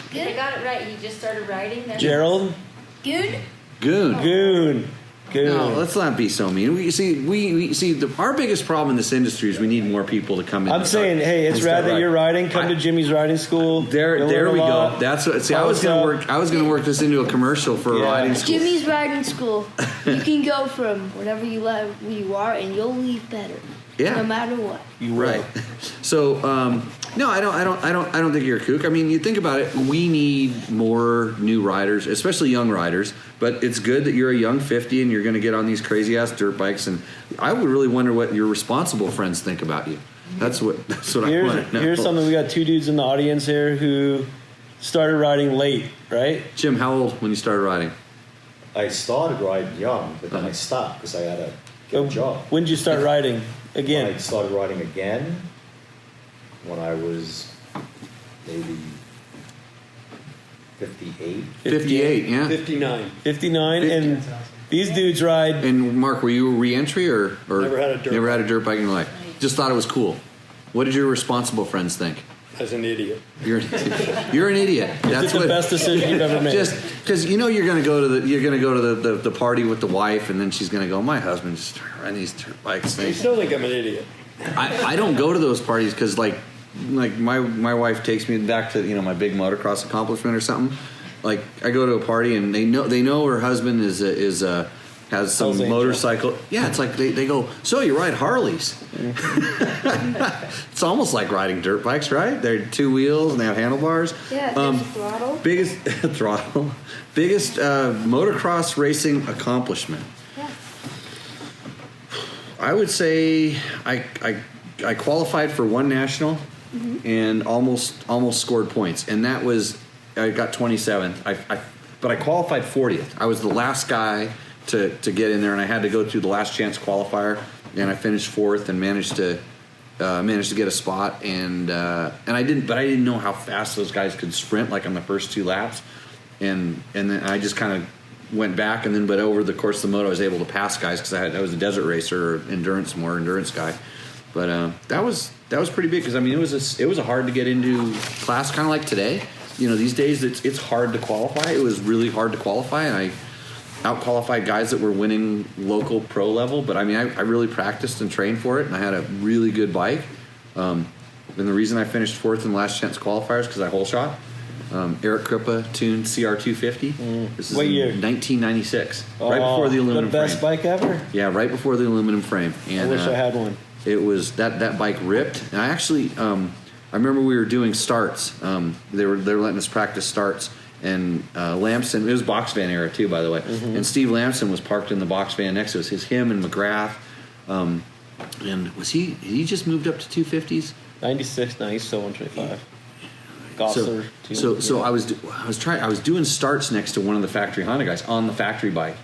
E: I got it right. He just started riding.
C: Gerald?
D: Good.
B: goon?
C: Goon.
B: No, let's not be so mean. We see our biggest problem in this industry is we need more people to come in.
C: I'm saying, hey, it's rad that you're riding. Come to Jimmy's riding school.
B: There we go. That's what. See, I was gonna work this into a commercial for a riding school.
D: Jimmy's riding school. You can go from wherever you are, and you'll leave better.
B: Yeah.
D: No matter what.
C: You will.
B: Right. So, no, I don't think you're a kook. I mean, you think about it. We need more new riders, especially young riders. But it's good that you're a young 50 and you're going to get on these crazy ass dirt bikes. And I would really wonder what your responsible friends think about you. That's what I want to know.
C: Here's something. We got 2 dudes in the audience here who started riding late, right?
B: Jim, how old when you started riding?
F: I started riding young, but then I stopped because I had to get a job.
C: When did you start riding again?
F: I started riding again when I was maybe 58.
B: 58, yeah.
G: 59.
C: 59, and these dudes ride.
B: And Mark, were you a re-entry or
G: Never had a dirt
B: bike in your life? Just thought it was cool. What did your responsible friends think?
G: As an idiot.
B: You're an idiot.
C: That's the best decision you've ever made.
B: Just because you're going to go to the party with the wife, and then she's going to go, my husband just riding these dirt bikes.
G: I still think I'm an idiot.
B: I don't go to those parties because like my wife takes me back to my big motocross accomplishment or something. Like I go to a party and they know her husband has some
C: Hells Angel.
B: motorcycle. Yeah, it's like they go, so you ride Harleys. It's almost like riding dirt bikes, right? They're 2 wheels and they have handlebars.
D: Yeah, there's a throttle.
B: Biggest motocross racing accomplishment.
D: Yeah.
B: I would say I qualified for one national and almost scored points, and that was I got 27th. But I qualified 40th. I was the last guy to get in there, and I had to go through the last chance qualifier, and I finished 4th and managed to get a spot, and I didn't know how fast those guys could sprint like on the first 2 laps, and then I just kind of went back, but over the course of the moto I was able to pass guys because I was a desert racer or more endurance guy, but that was pretty big because I mean it was a hard to get into class, kind of like today. These days it's hard to qualify. It was really hard to qualify, and I out-qualified guys that were winning local pro level, but I mean I really practiced and trained for it, and I had a really good bike, and the reason I finished 4th in the last chance qualifiers because I hole shot. Eric Krippa tuned CR250. This is
C: What year?
B: 1996, right before the aluminum
C: the best
B: frame.
C: bike ever.
B: Yeah, right before the aluminum frame. And,
C: I wish I had one.
B: It was that bike ripped, and I actually I remember we were doing starts. They were letting us practice starts, and Lamson. It was box van era too, by the way. And Steve Lamson was parked in the box van next to us. Him and McGrath. And was he just moved up to 250s?
C: 96, no, he's still 125. Gosler,
B: So I was doing starts next to one of the factory Honda guys on the factory bike,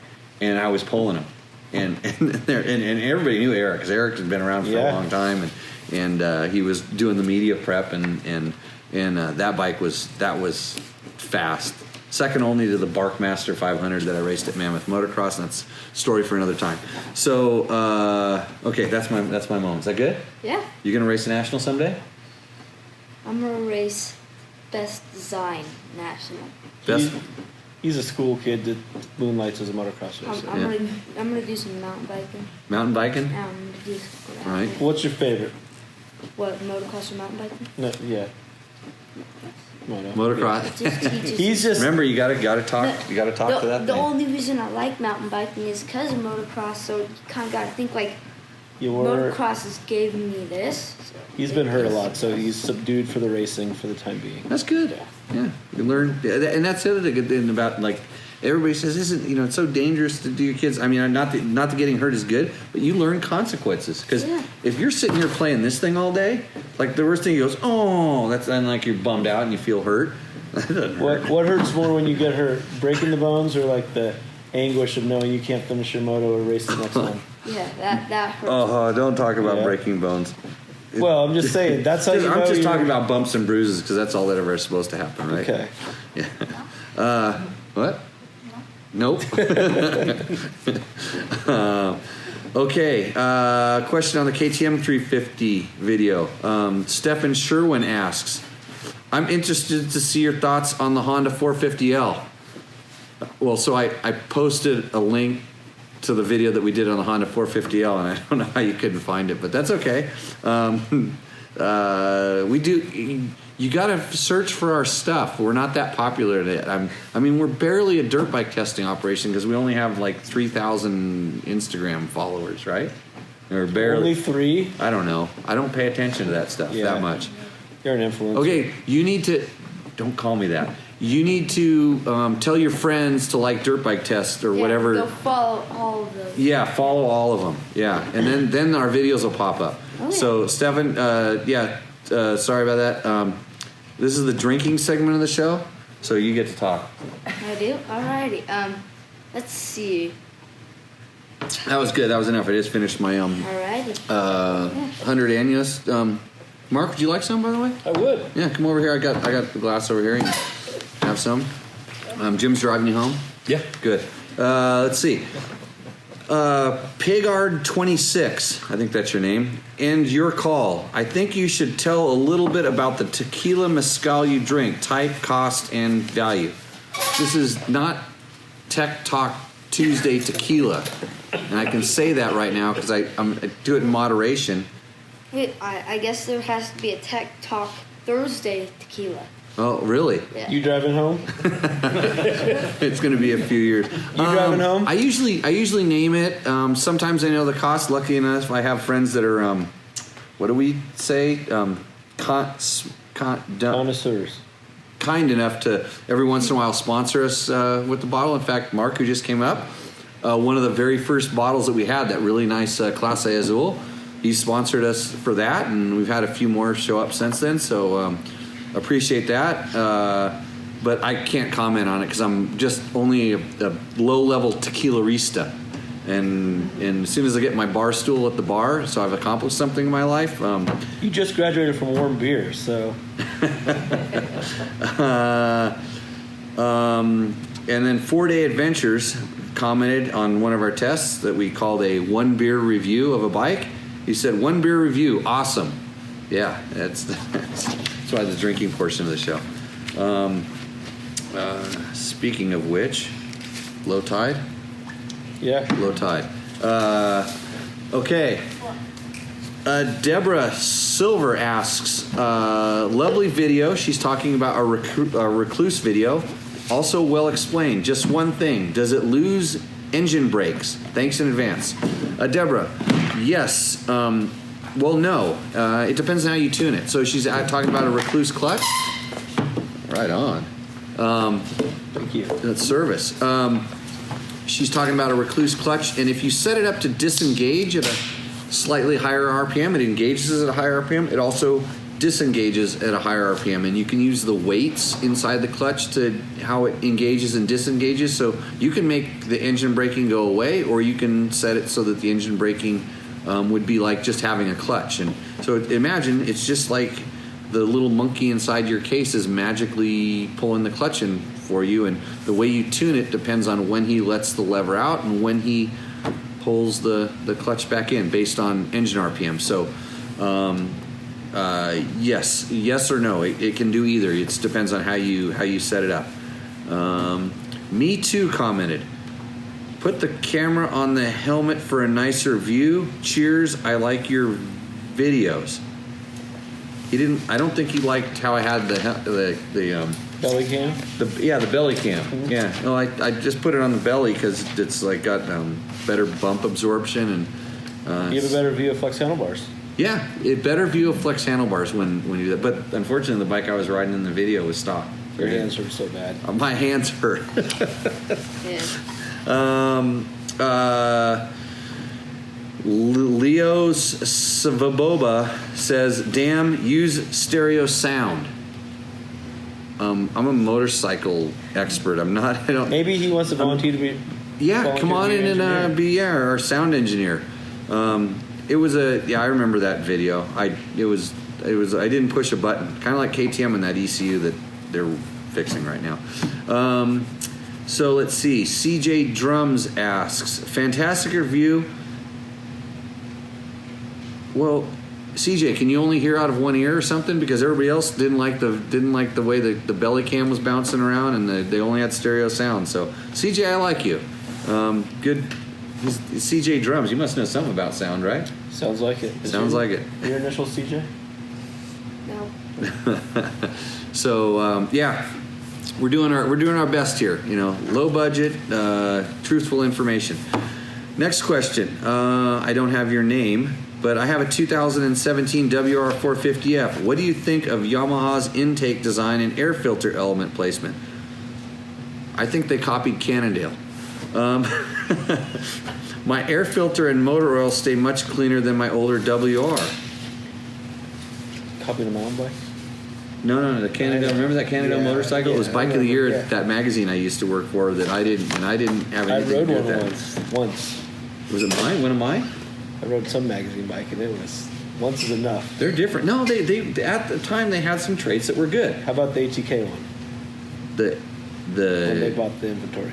B: and I was pulling him, and everybody knew Eric because Eric had been around for a long time, and he was doing the media prep, and that bike was fast, second only to the Barkmaster 500 that I raced at Mammoth Motocross, and that's a story for another time. So okay, that's my moment. Is that good?
D: Yeah.
B: You gonna race a national someday?
D: I'm gonna race Best Design National.
B: Best.
C: He's a school kid that moonlights as a motocross racer.
D: I'm gonna do some mountain biking.
B: Mountain biking?
D: Yeah, I'm gonna do some.
B: All right.
C: What's your favorite?
D: What, motocross or mountain biking?
C: No, yeah.
B: Motocross.
C: He's just
B: Remember, you gotta talk. You gotta talk to that
D: The
B: thing.
D: only reason I like mountain biking is because of motocross. So you kind of gotta think like
C: you
D: motocross has given me this. So
C: He's been hurt a lot, so he's subdued for the racing for the time being.
B: That's good. Yeah, you learn, and that's the other good thing about like everybody says, isn't it's so dangerous to do your kids. I mean, not that getting hurt is good, but you learn consequences because if you're sitting here playing this thing all day, like the worst thing goes, oh, that's then like you're bummed out and you feel hurt. That doesn't hurt.
C: What hurts more when you get hurt? Breaking the bones or like the anguish of knowing you can't finish your moto or race the next one.
D: Yeah, that hurts.
B: Oh, don't talk about
C: Yeah.
B: breaking bones.
C: Well, I'm just saying, that's how you know
B: I'm just
C: you're-
B: talking about bumps and bruises because that's all that ever is supposed to happen, right?
C: Okay.
B: Yeah. What? Nope. Okay. Question on the KTM 350 video. Stefan Sherwin asks, I'm interested to see your thoughts on the Honda 450L. Well, so I posted a link to the video that we did on the Honda 450L, and I don't know how you couldn't find it, but that's okay. We do. You got to search for our stuff. We're not that popular at it. I mean, we're barely a dirt bike testing operation because we only have like 3,000 Instagram followers, right? Or barely.
C: Only 3?
B: I don't know. I don't pay attention to that stuff that much.
C: You're an influencer.
B: Okay, you need to. Don't call me that. You need to tell your friends to like dirt bike test or whatever.
D: They'll follow all of those.
B: Yeah, follow all of them. Yeah, and then our videos will pop up.
D: Oh, yeah.
B: So, Stefan, sorry about that. This is the drinking segment of the show, so you get to talk.
D: I do? Alrighty. Let's see.
B: That was good. That was enough. I just finished my
D: Alrighty.
B: 100 annuals. Mark, would you like some, by the way?
G: I would.
B: Yeah, come over here. I got the glass over here. You can have some. Jim's driving you home.
G: Yeah.
B: Good. Let's see. Pigard 26, I think that's your name, and your call. I think you should tell a little bit about the tequila mezcal you drink, type, cost, and value. This is not Tech Talk Tuesday tequila, and I can say that right now because I do it in moderation.
D: Wait, I guess there has to be a Tech Talk Thursday tequila.
B: Oh, really?
D: Yeah.
C: You driving home?
B: It's going to be a few years.
C: You driving home?
B: I usually name it. Sometimes I know the cost. Lucky enough, I have friends that are what do we say?
C: Connoisseurs.
B: Kind enough to every once in a while sponsor us with the bottle. In fact, Mark, who just came up, one of the very first bottles that we had, that really nice Clase Azul, he sponsored us for that, and we've had a few more show up since then. So. Appreciate that, but I can't comment on it because I'm just only a low-level tequilarista, and as soon as I get my bar stool at the bar, so I've accomplished something in my life.
C: You just graduated from warm beer, so.
B: And then 4 Day Adventures commented on one of our tests that we called a one beer review of a bike. He said, "1 beer review, awesome." Yeah, that's why the drinking portion of the show. Speaking of which, low tide?
C: Yeah.
B: Low tide. Okay. Deborah Silver asks, lovely video. She's talking about a recluse video. Also well explained. Just one thing. Does it lose engine brakes? Thanks in advance. Deborah, yes. Well, no. It depends on how you tune it. So she's talking about a recluse clutch. Right on.
C: Thank you.
B: That's service. She's talking about a recluse clutch, and if you set it up to disengage at a slightly higher RPM, it engages at a higher RPM. It also disengages at a higher RPM, and you can use the weights inside the clutch to how it engages and disengages. So you can make the engine braking go away, or you can set it so that the engine braking would be like just having a clutch. And so imagine it's just like the little monkey inside your case is magically pulling the clutch in for you, and the way you tune it depends on when he lets the lever out and when he pulls the clutch back in based on engine RPM. So yes or no, it can do either. It depends on how you set it up. Me Too commented, put the camera on the helmet for a nicer view. Cheers, I like your videos. He didn't. I don't think he liked how I had the
C: Belly cam?
B: the belly cam. Mm-hmm. Yeah. No, I just put it on the belly because it's like got better bump absorption and.
C: You have a better view of Flexx Handlebars.
B: Yeah, a better view of Flexx Handlebars when you do that. But unfortunately, the bike I was riding in the video was stock.
C: Your hands hurt so bad.
B: My hands hurt.
D: Yeah.
B: Leo's Savaboba says, "Damn, use stereo sound." I'm a motorcycle expert. I'm not. I don't.
C: Maybe he wants to volunteer to be
B: Yeah, come on in and be our sound engineer. It was I remember that video. I didn't push a button, kind of like KTM and that ECU that they're fixing right now. So let's see. CJ Drums asks, fantastic review. Well, CJ, can you only hear out of one ear or something? Because everybody else didn't like the way the belly cam was bouncing around, and they only had stereo sound. So CJ, I like you. Good. He's CJ Drums. You must know something about sound, right?
C: Sounds like it.
B: Sounds like it.
C: Your initial CJ?
D: No.
B: So yeah, we're doing our best here. Low budget, truthful information. Next question. I don't have your name, but I have a 2017 WR450F. What do you think of Yamaha's intake design and air filter element placement? I think they copied Cannondale. My air filter and motor oil stay much cleaner than my older WR.
C: Copy the mountain bike?
B: No, the Cannondale. Remember that Cannondale motorcycle? It was Bike of the Year at that magazine I used to work for that I didn't have anything to do with that.
C: Once.
B: Was it mine? One of mine?
C: I rode some magazine bike, and it was once is enough.
B: They're different. No, they at the time they had some traits that were good.
C: How about the ATK one? When they bought the inventory.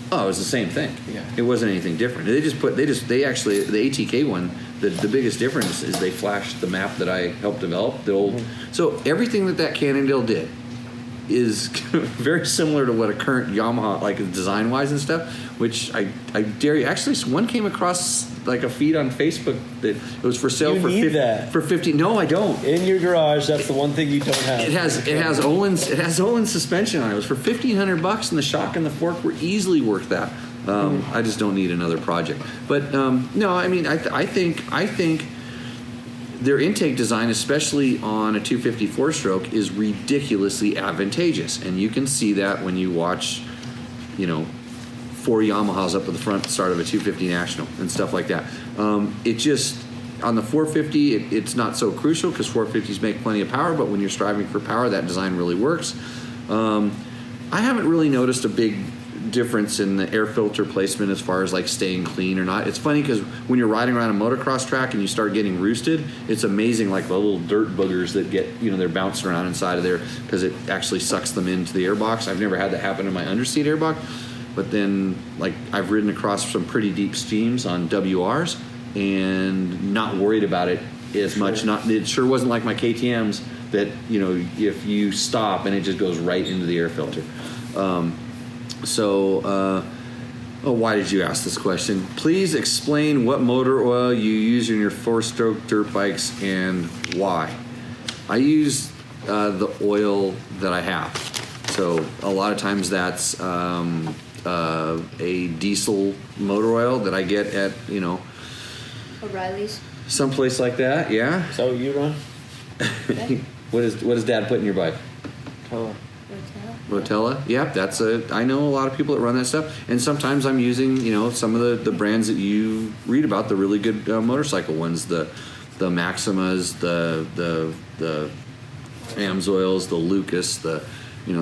B: Oh, it was the same thing.
C: Yeah.
B: It wasn't anything different. They actually the ATK one. The biggest difference is they flashed the map that I helped develop. The old. So everything that Cannondale did is very similar to what a current Yamaha, like design wise and stuff. Which I dare you. Actually, one came across like a feed on Facebook that it was for sale for 50. No, I don't.
C: In your garage, that's the one thing you don't have.
B: It has Olin's suspension on it. It was for $1,500, and the shock and the fork were easily worth that. I just don't need another project. But no, I mean, I think their intake design, especially on a 254 stroke, is ridiculously advantageous, and you can see that when you watch, 4 Yamahas up at the front at the start of a 250 National and stuff like that. It just on the 450, it's not so crucial because 450s make plenty of power, but when you're striving for power, that design really works. I haven't really noticed a big difference in the air filter placement as far as like staying clean or not. It's funny because when you're riding around a motocross track and you start getting roosted, it's amazing, like the little dirt boogers that get, they're bouncing around inside of there because it actually sucks them into the airbox. I've never had that happen in my underseat airbox, but then like I've ridden across some pretty deep steams on WRs and not worried about it as much. It sure wasn't like my KTMs that, if you stop and it just goes right into the air filter. Why did you ask this question? Please explain what motor oil you use in your 4-stroke dirt bikes and why. I use the oil that I have. So a lot of times that's a diesel motor oil that I get at,
D: O'Reilly's.
B: Someplace like that, yeah.
C: Is that what you run?
B: What does Dad put in your bike? Rotella, yeah, I know a lot of people that run that stuff, and sometimes I'm using, some of the brands that you read about, the really good motorcycle ones, the Maximas, the Amsoils, the Lucas,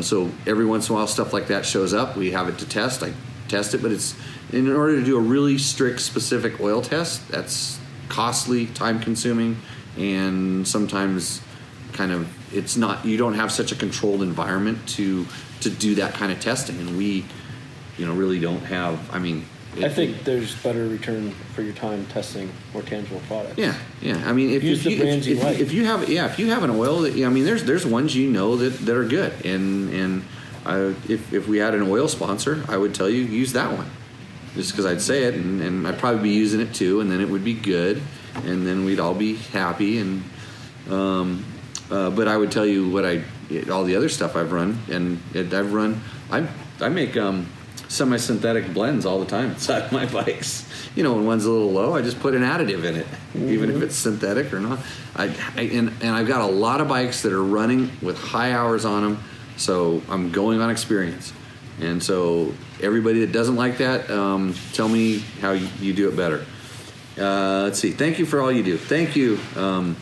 B: so every once in a while stuff like that shows up. We have it to test. I test it, but it's in order to do a really strict, specific oil test. That's costly, time consuming, and sometimes kind of it's not, you don't have such a controlled environment to do that kind of testing, and we really don't have. I think
C: there's better return for your time testing more tangible products.
B: Yeah. I mean, if you have an oil that there's ones that are good, and if we had an oil sponsor, I would tell you use that one, just because I'd say it, and I'd probably be using it too, and then it would be good, and then we'd all be happy, and but I would tell you all the other stuff I've run, and I make semi-synthetic blends all the time inside my bikes. When one's a little low, I just put an additive in it, even if it's synthetic or not. And I've got a lot of bikes that are running with high hours on them, so I'm going on experience. And so everybody that doesn't like that, tell me how you do it better. Let's see. Thank you for all you do. Thank you. I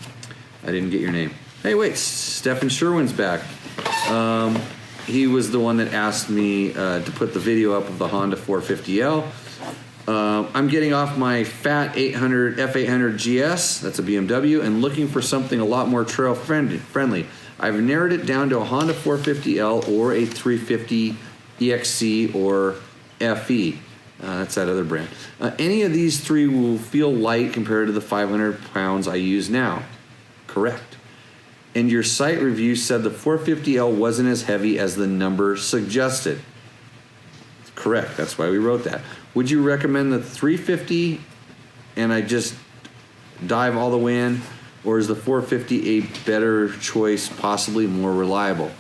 B: didn't get your name. Hey, wait. Stefan Sherwin's back. he was the one that asked me to put the video up of the Honda 450L. I'm getting off my fat F800 GS, that's a BMW, and looking for something a lot more trail friendly. I've narrowed it down to a Honda 450L or a 350 EXC or FE. That's that other brand. Any of these three will feel light compared to the 500 pounds I use now. Correct. And your site review said the 450L wasn't as heavy as the number suggested. Correct. That's why we wrote that. Would you recommend the 350 and I just dive all the way in, or is the 450 a better choice, possibly more reliable?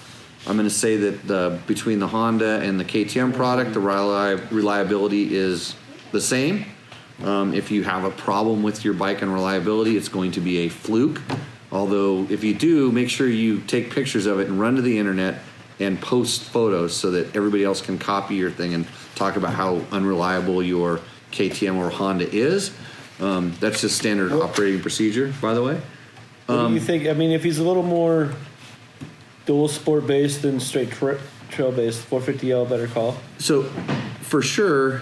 B: I'm going to say that between the Honda and the KTM product, the reliability is the same. If you have a problem with your bike and reliability, it's going to be a fluke. Although if you do, make sure you take pictures of it and run to the internet and post photos so that everybody else can copy your thing and talk about how unreliable your KTM or Honda is. That's just standard operating procedure, by the way.
C: What do you think? I mean, if he's a little more dual sport based than straight trail based, 450L better call.
B: So, for sure,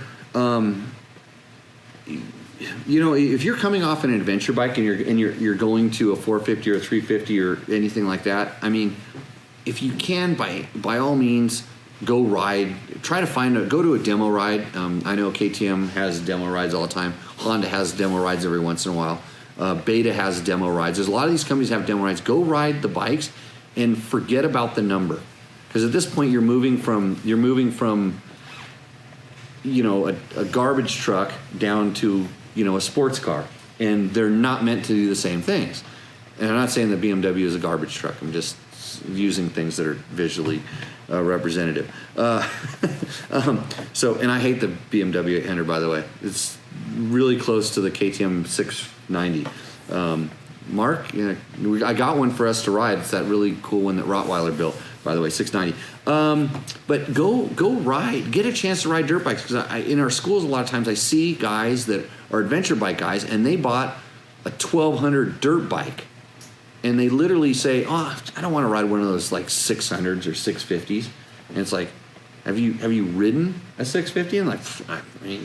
B: if you're coming off an adventure bike and you're going to a 450 or a 350 or anything like that, I mean, if you can, by all means, go ride. Try to go to a demo ride. I know KTM has demo rides all the time. Honda has demo rides every once in a while. Beta has demo rides. There's a lot of these companies have demo rides. Go ride the bikes and forget about the number, because at this point you're moving from a garbage truck down to a sports car, and they're not meant to do the same things. And I'm not saying that BMW is a garbage truck. I'm just using things that are visually representative. And I hate the BMW 800, by the way. It's really close to the KTM 690. Mark, I got one for us to ride. It's that really cool one that Rottweiler built, by the way, 690. But go ride. Get a chance to ride dirt bikes, because in our schools a lot of times I see guys that are adventure bike guys, and they bought a 1200 dirt bike, and they literally say, "Oh, I don't want to ride one of those like 600s or 650s." And it's like, have you ridden a 650? And like,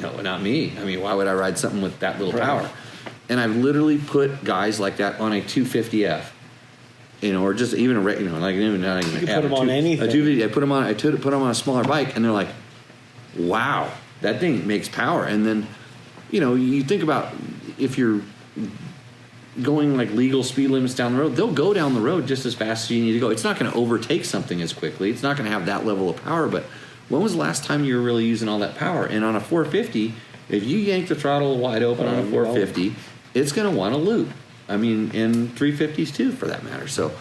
B: no, not me. I mean, why would I ride something with that little power? And I've literally put guys like that on a 250F, or just even not even
C: not even you can put them on anything.
B: I put them on a smaller bike, and they're like, wow, that thing makes power. And then, you think about if you're going like legal speed limits down the road, they'll go down the road just as fast as you need to go. It's not going to overtake something as quickly. It's not going to have that level of power. But when was the last time you were really using all that power? And on a 450, if you yank the throttle wide open on a 450, it's going to want to loop. I mean, and 350s too, for that matter. So,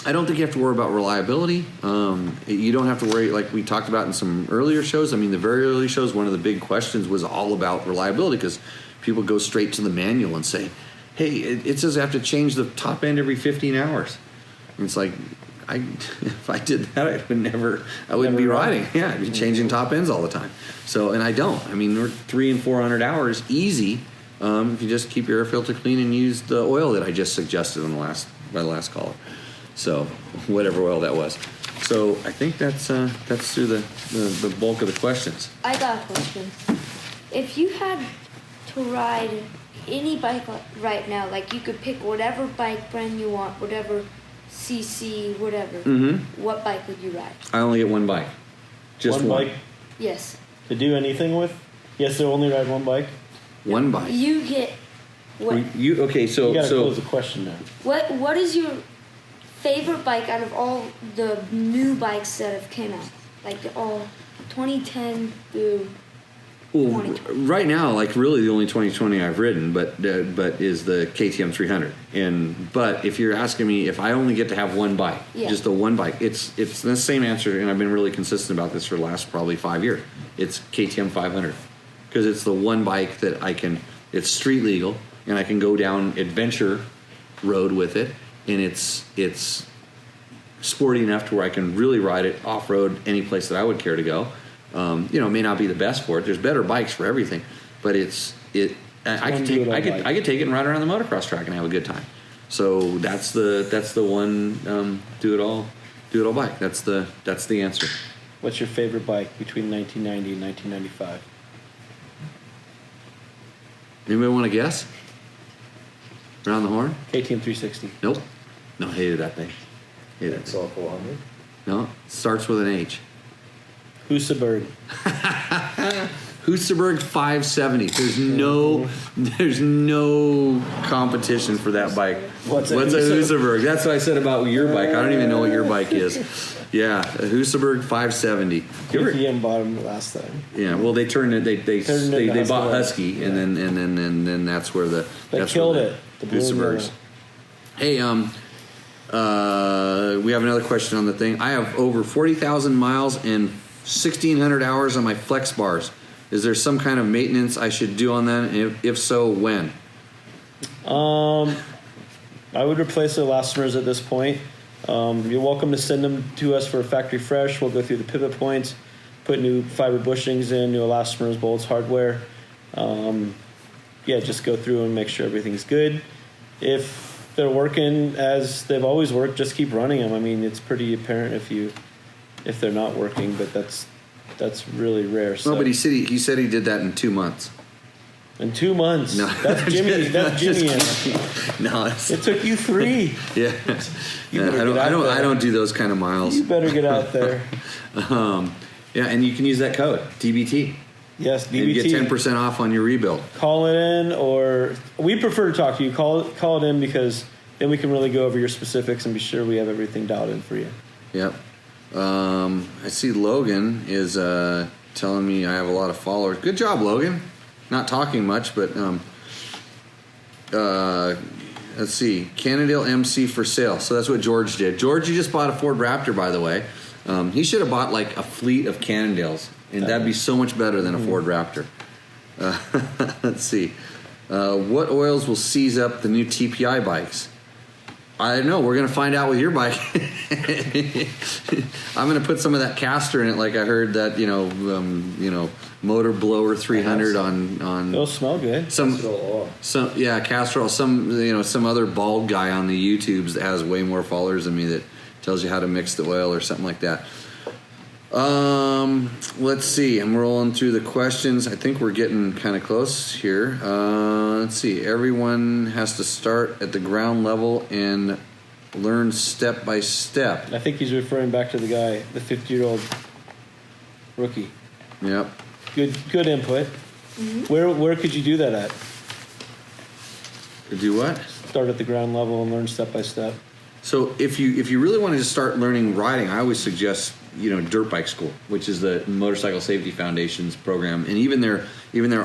B: I don't think you have to worry about reliability. You don't have to worry, like we talked about in some earlier shows. I mean, the very early shows, one of the big questions was all about reliability, because people go straight to the manual and say, hey, it says I have to change the top end every 15 hours. And it's like, if I did that, I wouldn't be riding. Yeah, I'd be changing top ends all the time. So, and I don't. I mean, we're 300 and 400 hours easy if you just keep your air filter clean and use the oil that I just suggested by the last caller. So, whatever oil that was. So, I think that's through the bulk of the questions.
D: I got a question. If you had to ride any bike right now, like you could pick whatever bike brand you want, whatever CC, whatever, what bike would you ride?
B: I only get one bike. Just one
C: bike?
D: Yes.
C: To do anything with? Yes, they'll only ride one bike?
B: One bike.
D: You get what?
B: Okay, so...
C: You gotta close the question now.
D: What is your favorite bike out of all the new bikes that have came out? Like all 2010 through...
B: Well, right now, like really the only 2020 I've ridden, but is the KTM 300. But if you're asking me if I only get to have one bike, just the one bike, it's the same answer, and I've been really consistent about this for the last probably 5 years. It's KTM 500, because it's the one bike that it's street legal, and I can go down adventure road with it, and it's sporty enough to where I can really ride it off road any place that I would care to go. It may not be the best for it. There's better bikes for everything, but I could take it and ride around the motocross track and have a good time. So that's the one do it all bike. That's the answer.
C: What's your favorite bike between 1990 and 1995?
B: Anybody want to guess? Around the horn?
C: KTM 360.
B: Nope. No, hated that thing. Hated it.
F: XL 400.
B: No, starts with an H.
C: Husaberg.
B: Husaberg 570. There's no competition for that bike.
C: What's a
B: Husaberg? That's what I said about your bike. I don't even know what your bike is. Yeah, a Husaberg 570.
C: KTM bought them last time.
B: Yeah, well, they turned it. They bought Husky, and then that's where the
C: killed it. The
B: Husabergs. Hey, we have another question on the thing. I have over 40,000 miles and 1,600 hours on my Flexx bars. Is there some kind of maintenance I should do on them? If so, when?
C: I would replace the elastomers at this point. You're welcome to send them to us for a factory fresh. We'll go through the pivot points, put new fiber bushings in, new elastomers, bolts, hardware. Just go through and make sure everything's good. If they're working as they've always worked, just keep running them. I mean, it's pretty apparent if they're not working, but that's really rare. So.
B: No, but he said he did that in 2 months.
C: In 2 months?
B: No,
C: that's Jimmy. That's Jimmy.
B: No,
C: it took you 3.
B: Yeah, I don't do those kind of miles.
C: You better get out there.
B: Yeah, and you can use that code DBT.
C: Yes, DBT.
B: And you get 10% off on your rebuild.
C: Call it in, or we prefer to talk to you. Call it in, because then we can really go over your specifics and be sure we have everything dialed in for you.
B: Yep. I see Logan is telling me I have a lot of followers. Good job, Logan. Not talking much, but let's see. Cannondale MC for sale. So that's what George did. George, you just bought a Ford Raptor, by the way. He should have bought like a fleet of Cannondales, and that'd be so much better than a Ford Raptor. Let's see. What oils will seize up the new TPI bikes? I don't know. We're going to find out with your bike. I'm going to put some of that castor in it, like I heard that Motor Blower 300 on.
C: It'll smell good.
B: Castor oil. Some other bald guy on the YouTubes that has way more followers than me that tells you how to mix the oil or something like that. Let's see. I'm rolling through the questions. I think we're getting kind of close here. Let's see. Everyone has to start at the ground level and learn step by step.
C: I think he's referring back to the guy, the 50-year-old rookie.
B: Yep.
C: Good input. Mm-hmm. Where could you do that at?
B: Do what?
C: Start at the ground level and learn step by step.
B: So if you really wanted to start learning riding, I always suggest Dirt Bike School, which is the Motorcycle Safety Foundation's program, and even their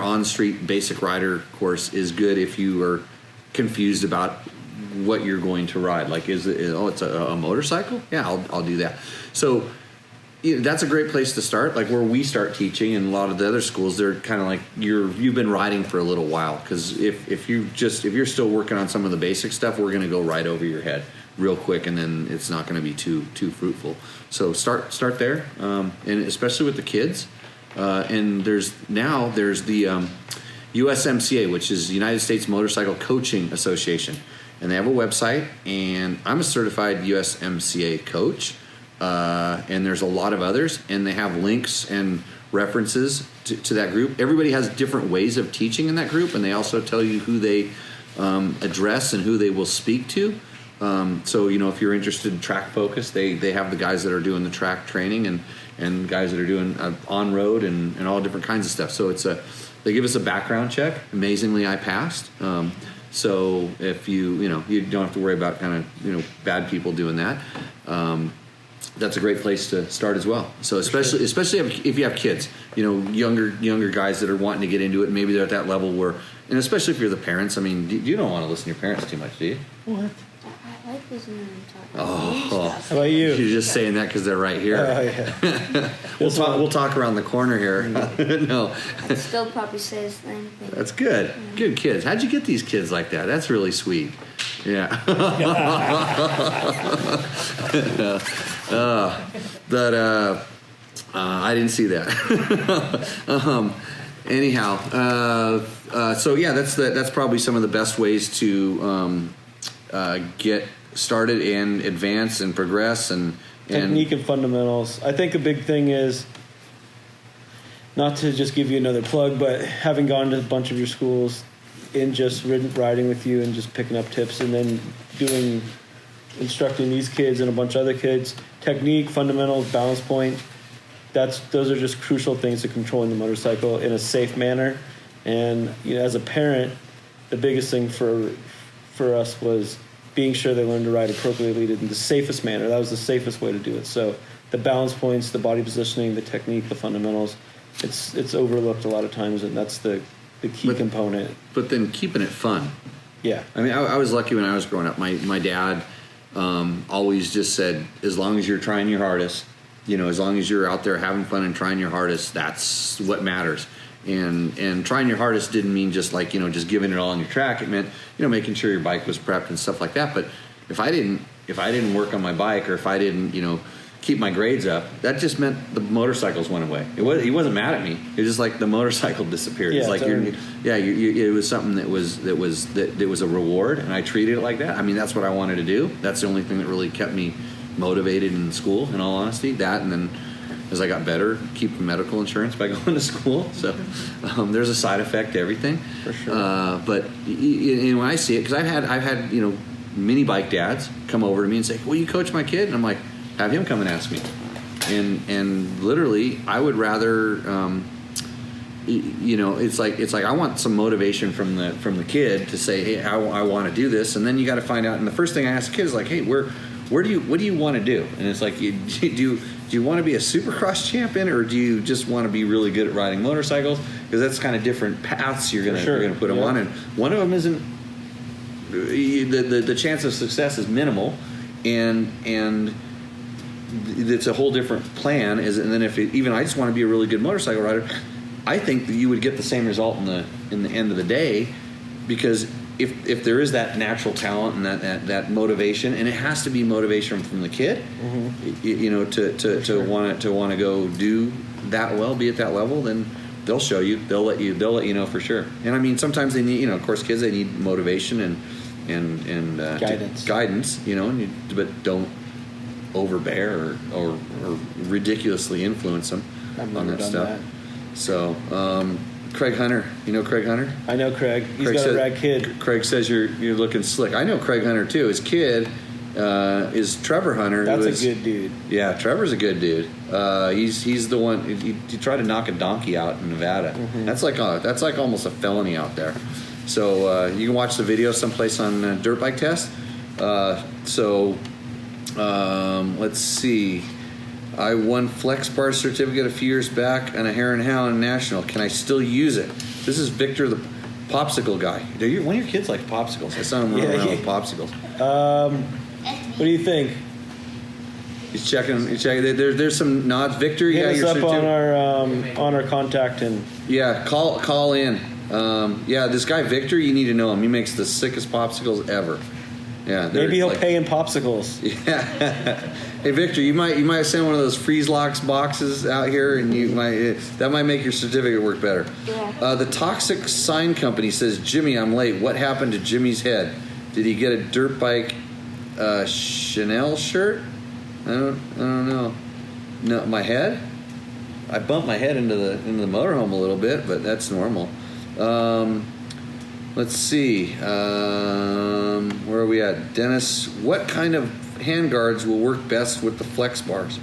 B: on-street basic rider course is good if you are confused about what you're going to ride. Like, it's a motorcycle? Yeah, I'll do that. So that's a great place to start. Like where we start teaching, and a lot of the other schools, they're kind of like you've been riding for a little while, because if you're still working on some of the basic stuff, we're going to go right over your head real quick, and then it's not going to be too fruitful. So start there, and especially with the kids. And there's the USMCA, which is the United States Motorcycle Coaching Association, and they have a website. And I'm a certified USMCA coach, and there's a lot of others, and they have links and references to that group. Everybody has different ways of teaching in that group, and they also tell you who they address and who they will speak to. So if you're interested in track focus, they have the guys that are doing the track training and guys that are doing on road and all different kinds of stuff. So they give us a background check. Amazingly, I passed. So if you don't have to worry about kind of bad people doing that. That's a great place to start as well. So especially if you have kids, younger guys that are wanting to get into it, maybe they're at that level where, and especially if you're the parents. I mean, you don't want to listen to your parents too much, do you?
C: What?
D: I like listening to them talk.
C: How about you?
B: You're just saying that because they're right here.
C: Yeah.
B: We'll talk around the corner here. No.
D: I'd still probably say the same thing.
B: That's good. Yeah. Good kids. How'd you get these kids like that? That's really sweet. Yeah. I didn't see that. Anyhow, so yeah, that's probably some of the best ways to get started and advance and progress and
C: technique and fundamentals. I think a big thing is, not to just give you another plug, but having gone to a bunch of your schools and just riding with you and just picking up tips and then instructing these kids and a bunch of other kids, technique, fundamentals, balance point, those are just crucial things to controlling the motorcycle in a safe manner. And as a parent, the biggest thing for us was being sure they learned to ride appropriately in the safest manner. That was the safest way to do it. So the balance points, the body positioning, the technique, the fundamentals, it's overlooked a lot of times, and that's the key component. But
B: then keeping it fun.
C: Yeah.
B: I mean, I was lucky when I was growing up. My dad always just said, as long as you're trying your hardest, as long as you're out there having fun and trying your hardest, that's what matters. And trying your hardest didn't mean just just giving it all on your track. It meant making sure your bike was prepped and stuff like that. But if I didn't work on my bike, or if I didn't keep my grades up, that just meant the motorcycles went away. He wasn't mad at me. It was just like the motorcycle disappeared.
C: Yeah,
B: it's like it was something that was a reward, and I treated it like that. I mean, that's what I wanted to do. That's the only thing that really kept me motivated in school, in all honesty. That, and then as I got better, keep medical insurance by going to school. So there's a side effect to everything.
C: For sure.
B: But when I see it, because I've had mini bike dads come over to me and say, "Will you coach my kid?" And I'm like, have him come and ask me. And literally, I would rather, it's like I want some motivation from the kid to say, hey, I want to do this. And then you got to find out. And the first thing I ask the kid is like, hey, what do you want to do? And it's like, do you want to be a supercross champion, or do you just want to be really good at riding motorcycles? Because that's kind of different paths you're gonna put them on, and one of them isn't. The chance of success is minimal, and it's a whole different plan. And then even I just want to be a really good motorcycle rider, I think that you would get the same result in the end of the day, because if there is that natural talent and that motivation, and it has to be motivation from the kid, to want to go do that well, be at that level, then they'll show you, they'll let you know for sure. And I mean, sometimes they need, of course, kids, they need motivation and guidance, but don't overbear or ridiculously influence them on that stuff. So, Craig Hunter, Craig Hunter?
C: I know Craig. He's got a rad kid.
B: Craig says you're looking slick. I know Craig Hunter too. His kid is Trevor Hunter.
C: That's a good dude.
B: Yeah, Trevor's a good dude. He's the one. He tried to knock a donkey out in Nevada. Mm-hmm. That's like almost a felony out there. So you can watch the video someplace on Dirt Bike Test. Let's see. I won Flexx Bar certificate a few years back and a Hare and Hound National. Can I still use it? This is Victor, the popsicle guy. One of your kids like popsicles. I saw him running around with popsicles.
C: What do you think?
B: He's checking. There's some nods. Victor,
C: hit us up on our contact and
B: call in. This guy Victor, you need to know him. He makes the sickest popsicles ever. Yeah,
C: maybe he'll pay in popsicles.
B: Yeah. Hey Victor, you might send one of those freeze locks boxes out here, and that might make your certificate work better.
D: Yeah.
B: The Toxic Sign Company says, Jimmy, I'm late. What happened to Jimmy's head? Did he get a dirt bike Chanel shirt? I don't know. No, my head? I bumped my head into the motorhome a little bit, but that's normal. Let's see. Where are we at? Dennis, what kind of handguards will work best with the Flexx bars?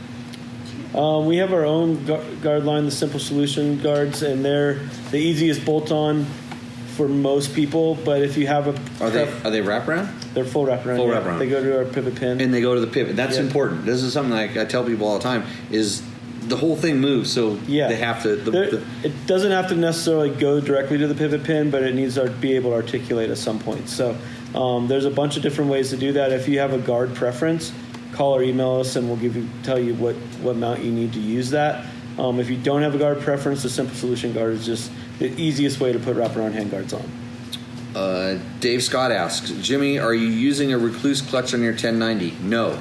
C: We have our own guard line, the Simple Solution guards, and they're the easiest bolt-on for most people. But if you have
B: are they wraparound?
C: They're full wraparound.
B: Full wraparound.
C: They go to our pivot pin,
B: and they go to the pivot. That's important. This is something I tell people all the time. Is the whole thing moves, so they have to.
C: It doesn't have to necessarily go directly to the pivot pin, but it needs to be able to articulate at some point. So there's a bunch of different ways to do that. If you have a guard preference, call or email us, and we'll tell you what mount you need to use that. If you don't have a guard preference, the Simple Solution guard is just the easiest way to put wraparound handguards on.
B: Dave Scott asks, Jimmy, are you using a recluse clutch on your 1090? No.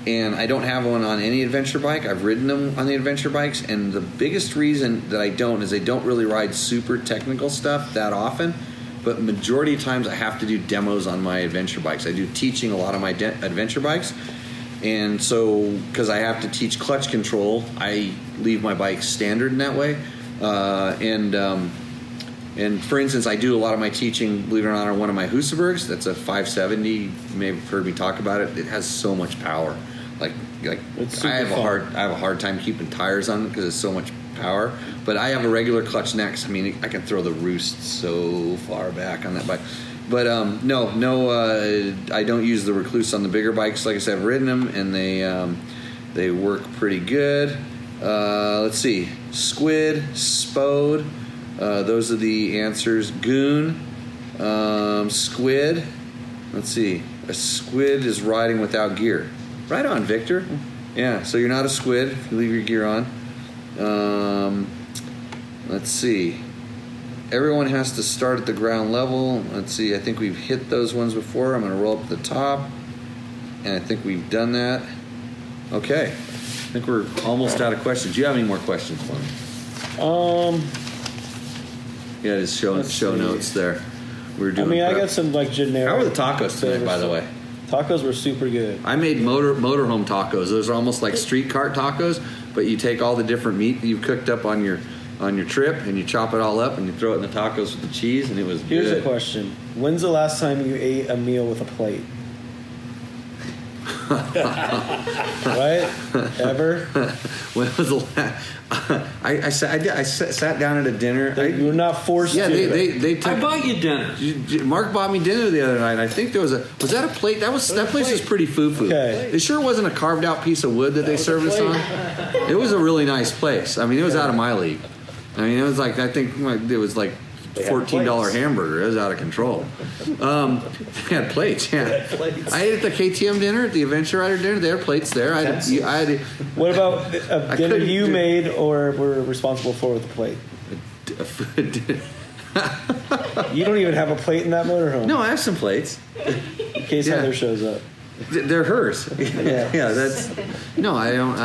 B: And I don't have one on any adventure bike. I've ridden them on the adventure bikes, and the biggest reason that I don't is I don't really ride super technical stuff that often. but majority of times I have to do demos on my adventure bikes. I do teaching a lot of my adventure bikes. And so, because I have to teach clutch control, I leave my bike standard in that way. And for instance, I do a lot of my teaching, believe it or not, on one of my Husabergs. That's a 570. You may have heard me talk about it. It has so much power. Like I have a hard time keeping tires on it because it's so much power. But I have a regular clutch next. I mean, I can throw the roost so far back on that bike. But no, I don't use the Recluse on the bigger bikes. Like I said, I've ridden them, and they work pretty good. Let's see, Squid, Spode. Those are the answers. Goon, Squid. Let's see. A squid is riding without gear. Right on, Victor. Yeah, so you're not a squid if you leave your gear on. Let's see. Everyone has to start at the ground level. Let's see. I think we've hit those ones before. I'm going to roll up to the top. And I think we've done that. Okay. I think we're almost out of questions. Do you have any more questions for me? Yeah, just show notes there. We're doing.
C: I mean,
B: prep.
C: I got some like generic.
B: How were the tacos tonight, by the way?
C: Tacos were super good.
B: I made motorhome tacos. Those are almost like street cart tacos, but you take all the different meat that you've cooked up on your trip and you chop it all up and you throw it in the tacos with the cheese, and it was
C: Here's
B: good.
C: a question: when's the last time you ate a meal with a plate? Right? Ever?
B: When was the last? I sat down at a dinner.
C: You were not forced to.
B: They took.
G: I bought you dinner.
B: Mark bought me dinner the other night. I think there was that a plate? That place was pretty foo-foo.
C: Okay.
B: It sure wasn't a carved out piece of wood that they served us on. It was a really nice place. I mean, it was out of my league. I mean, it was like, I think it was like $14 hamburger. It was out of control. They had plates, yeah. I ate at the KTM dinner, at the Adventure Rider dinner. They had plates there. I had
C: What about a dinner you made or were responsible for with the plate? You don't even have a plate in that motorhome.
B: No, I have some plates.
C: In case Heather shows up.
B: They're hers.
C: Yeah.
B: Yeah, that's no. I don't.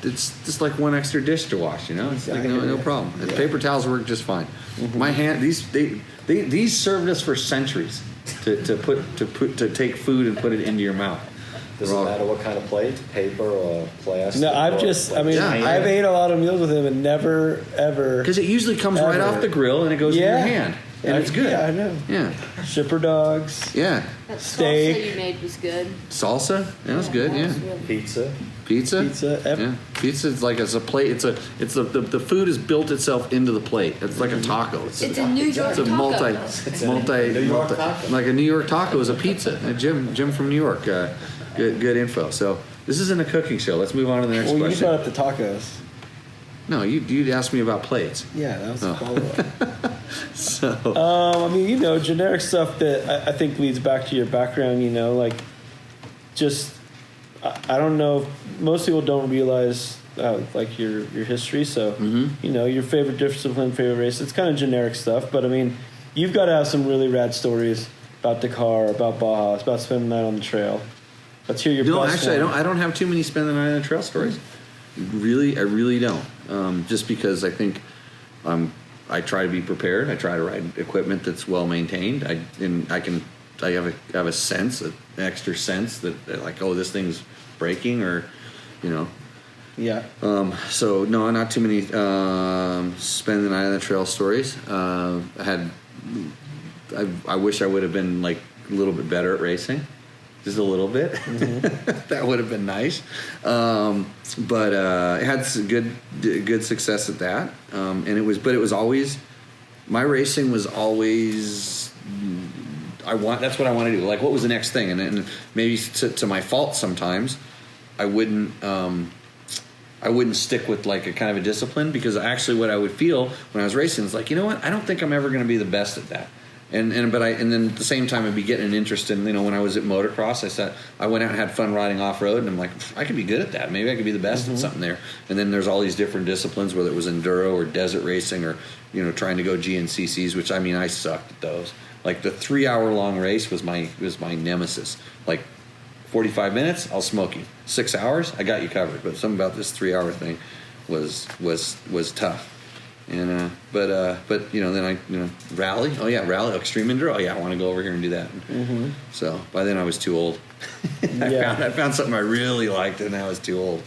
B: It's just like one extra dish to wash. You know, it's like no problem.
C: Yeah.
B: Paper towels work just fine.
C: Mm-hmm.
B: My hand. These served us for centuries to take food and put it into your mouth.
F: Does it matter what kind of plate? Paper or plastic?
C: No, I've ate a lot of meals with him and never ever.
B: Because it usually comes right off the grill and it goes in your hand. And it's good.
C: Yeah, I know.
B: Yeah.
C: Shipper dogs.
B: Yeah.
E: That
C: Steak.
E: salsa you made was good.
B: Salsa? That was good, yeah.
F: Pizza.
B: Pizza?
C: Pizza.
B: Yeah. Pizza is like it's a plate. It's the food has built itself into the plate. It's like a taco.
E: It's a New York
B: It's a
E: taco.
B: multi
F: New York taco.
B: like a New York taco is a pizza. Jim from New York. Good info. So this isn't a cooking show. Let's move on to the next
C: Well, you
B: question.
C: brought up the tacos.
B: No, you'd asked me about plates.
C: Yeah, that was a follow-up.
B: So
C: I mean, generic stuff that I think leads back to your background, like just, I don't know, most people don't realize like your history. So, your favorite discipline, favorite race, it's kind of generic stuff. But I mean, you've got to have some really rad stories about Dakar, about Baja, about spending the night on the trail. Let's hear your best one.
B: I don't have too many spend the night on the trail stories. I really don't. Just because I think I try to be prepared. I try to ride equipment that's well maintained. I have a sense, an extra sense that like, oh, this thing's breaking, or
C: Yeah.
B: So no, not too many spend the night on the trail stories. I wish I would have been like a little bit better at racing. Just a little bit. That would have been nice. But I had some good success at that. And it was always, my racing was always, that's what I want to do. Like, what was the next thing? And maybe to my fault sometimes, I wouldn't stick with like a kind of a discipline, because actually what I would feel when I was racing is like, you know what? I don't think I'm ever going to be the best at that. And then at the same time I'd be getting an interest in, when I was at motocross, I went out and had fun riding off road, and I'm like, I could be good at that. Maybe I could be the best at something there. And then there's all these different disciplines, whether it was enduro or desert racing or trying to go GNCCs, which I sucked at those. Like the 3-hour long race was my nemesis. Like 45 minutes, I'll smoke you. 6 hours, I got you covered. But something about this 3-hour thing was tough. And but then I rally. Oh yeah, rally, extreme enduro. Oh yeah, I want to go over here and do that. Mm-hmm. So by then I was too old. I found something I really liked, and I was too old.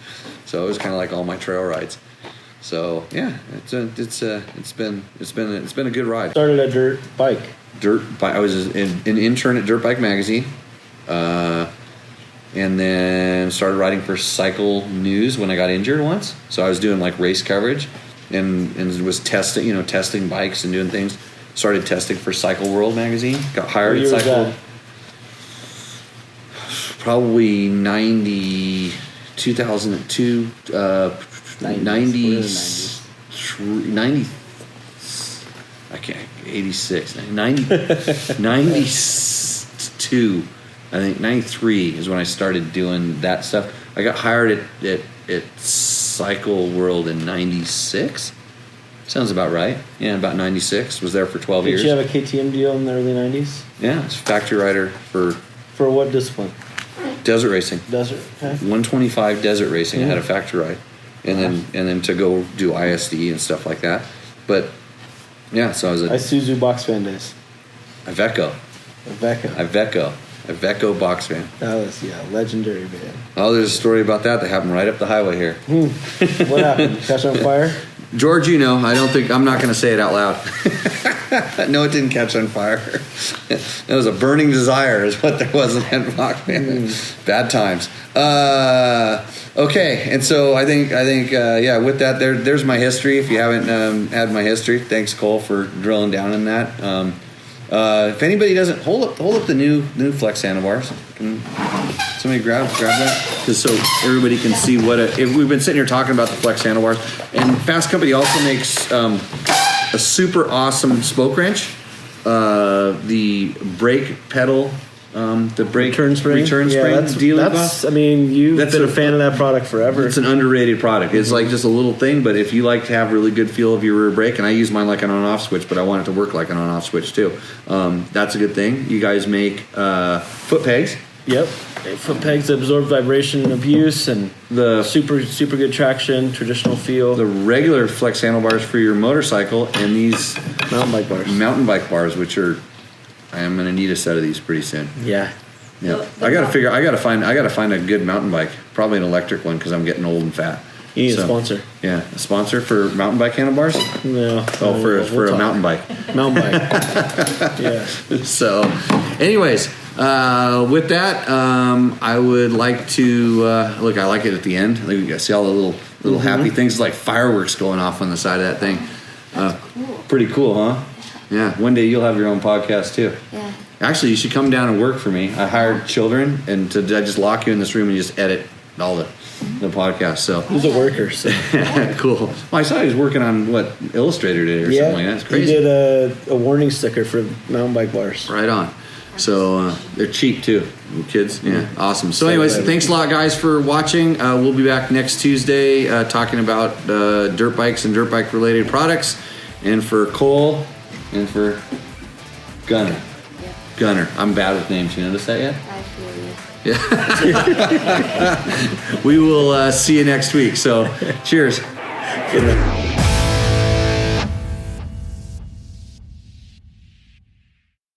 B: So it was kind of like all my trail rides. So yeah, it's been a good ride.
C: Started a dirt bike.
B: I was an intern at Dirt Bike Magazine, and then started writing for Cycle News when I got injured once. So I was doing like race coverage, and was testing bikes and doing things. Started testing for Cycle World magazine. Got hired at Cycle. Probably 2002, 90, I can't, 86, 92, I think 93 is when I started doing that stuff. I got hired at Cycle World in 96. Sounds about right. Yeah, about 96. Was there for 12 years.
C: Did you have a KTM deal in the early 90s?
B: Yeah, it's factory rider for
C: what discipline?
B: Desert racing.
C: Desert, okay.
B: 125 desert racing. I had a factory ride, and then to go do ISD and stuff like that. But yeah, so I was
C: Isuzu box fan days.
B: Iveco box fan.
C: That was legendary band.
B: Oh, there's a story about that happened right up the highway here.
C: What happened? Catch on fire?
B: George, I'm not going to say it out loud. No, it didn't catch on fire. It was a burning desire is what there was in that box fan. Bad times. Okay, and so I think with that, there's my history. If you haven't had my history, thanks Cole for drilling down in that. If anybody doesn't hold up the new Flexx Handlebars, can somebody grab that, just so everybody can see if we've been sitting here talking about the Flexx Handlebars, and Fasst Company also makes a super awesome spoke wrench, the brake pedal. The brake return spring deal.
C: That's you've been a fan of that product forever.
B: It's an underrated product. It's like just a little thing, but if you like to have really good feel of your rear brake, and I use mine like an on-off switch, but I want it to work like an on-off switch too. That's a good thing. You guys make foot pegs.
C: Yep, foot pegs that absorb vibration and abuse, and the super good traction, traditional feel.
B: The regular Flexx handlebars for your motorcycle, and these mountain bike bars, which are. I am going to need a set of these pretty soon.
C: Yeah.
B: I got to find a good mountain bike, probably an electric one because I'm getting old and fat.
C: You need a sponsor.
B: Yeah, a sponsor for mountain bike handlebars?
C: No.
B: Oh, for a mountain bike.
C: Mountain bike. Yeah.
B: So, anyways, with that, I would like to look. I like it at the end. Like you guys see all the little happy things, it's like fireworks going off on the side of that thing.
D: Cool.
B: Pretty cool, huh? Yeah, one day you'll have your own podcast too.
D: Yeah.
B: Actually, you should come down and work for me. I hired children, and I just lock you in this room and just edit all the podcast. So
C: he's a worker. So.
B: Cool. Well, I saw he was working on Illustrator today or something like that. It's crazy.
C: He did a warning sticker for mountain bike bars.
B: Right on. So they're cheap too, kids. Yeah, awesome. So, anyways, thanks a lot, guys, for watching. We'll be back next Tuesday talking about dirt bikes and dirt bike related products. And for Cole. And for Gunnar. Yeah. Gunnar. I'm bad with names. You notice that yet?
D: I feel you.
B: Yeah. We will see you next week. So, cheers.
C: Good night.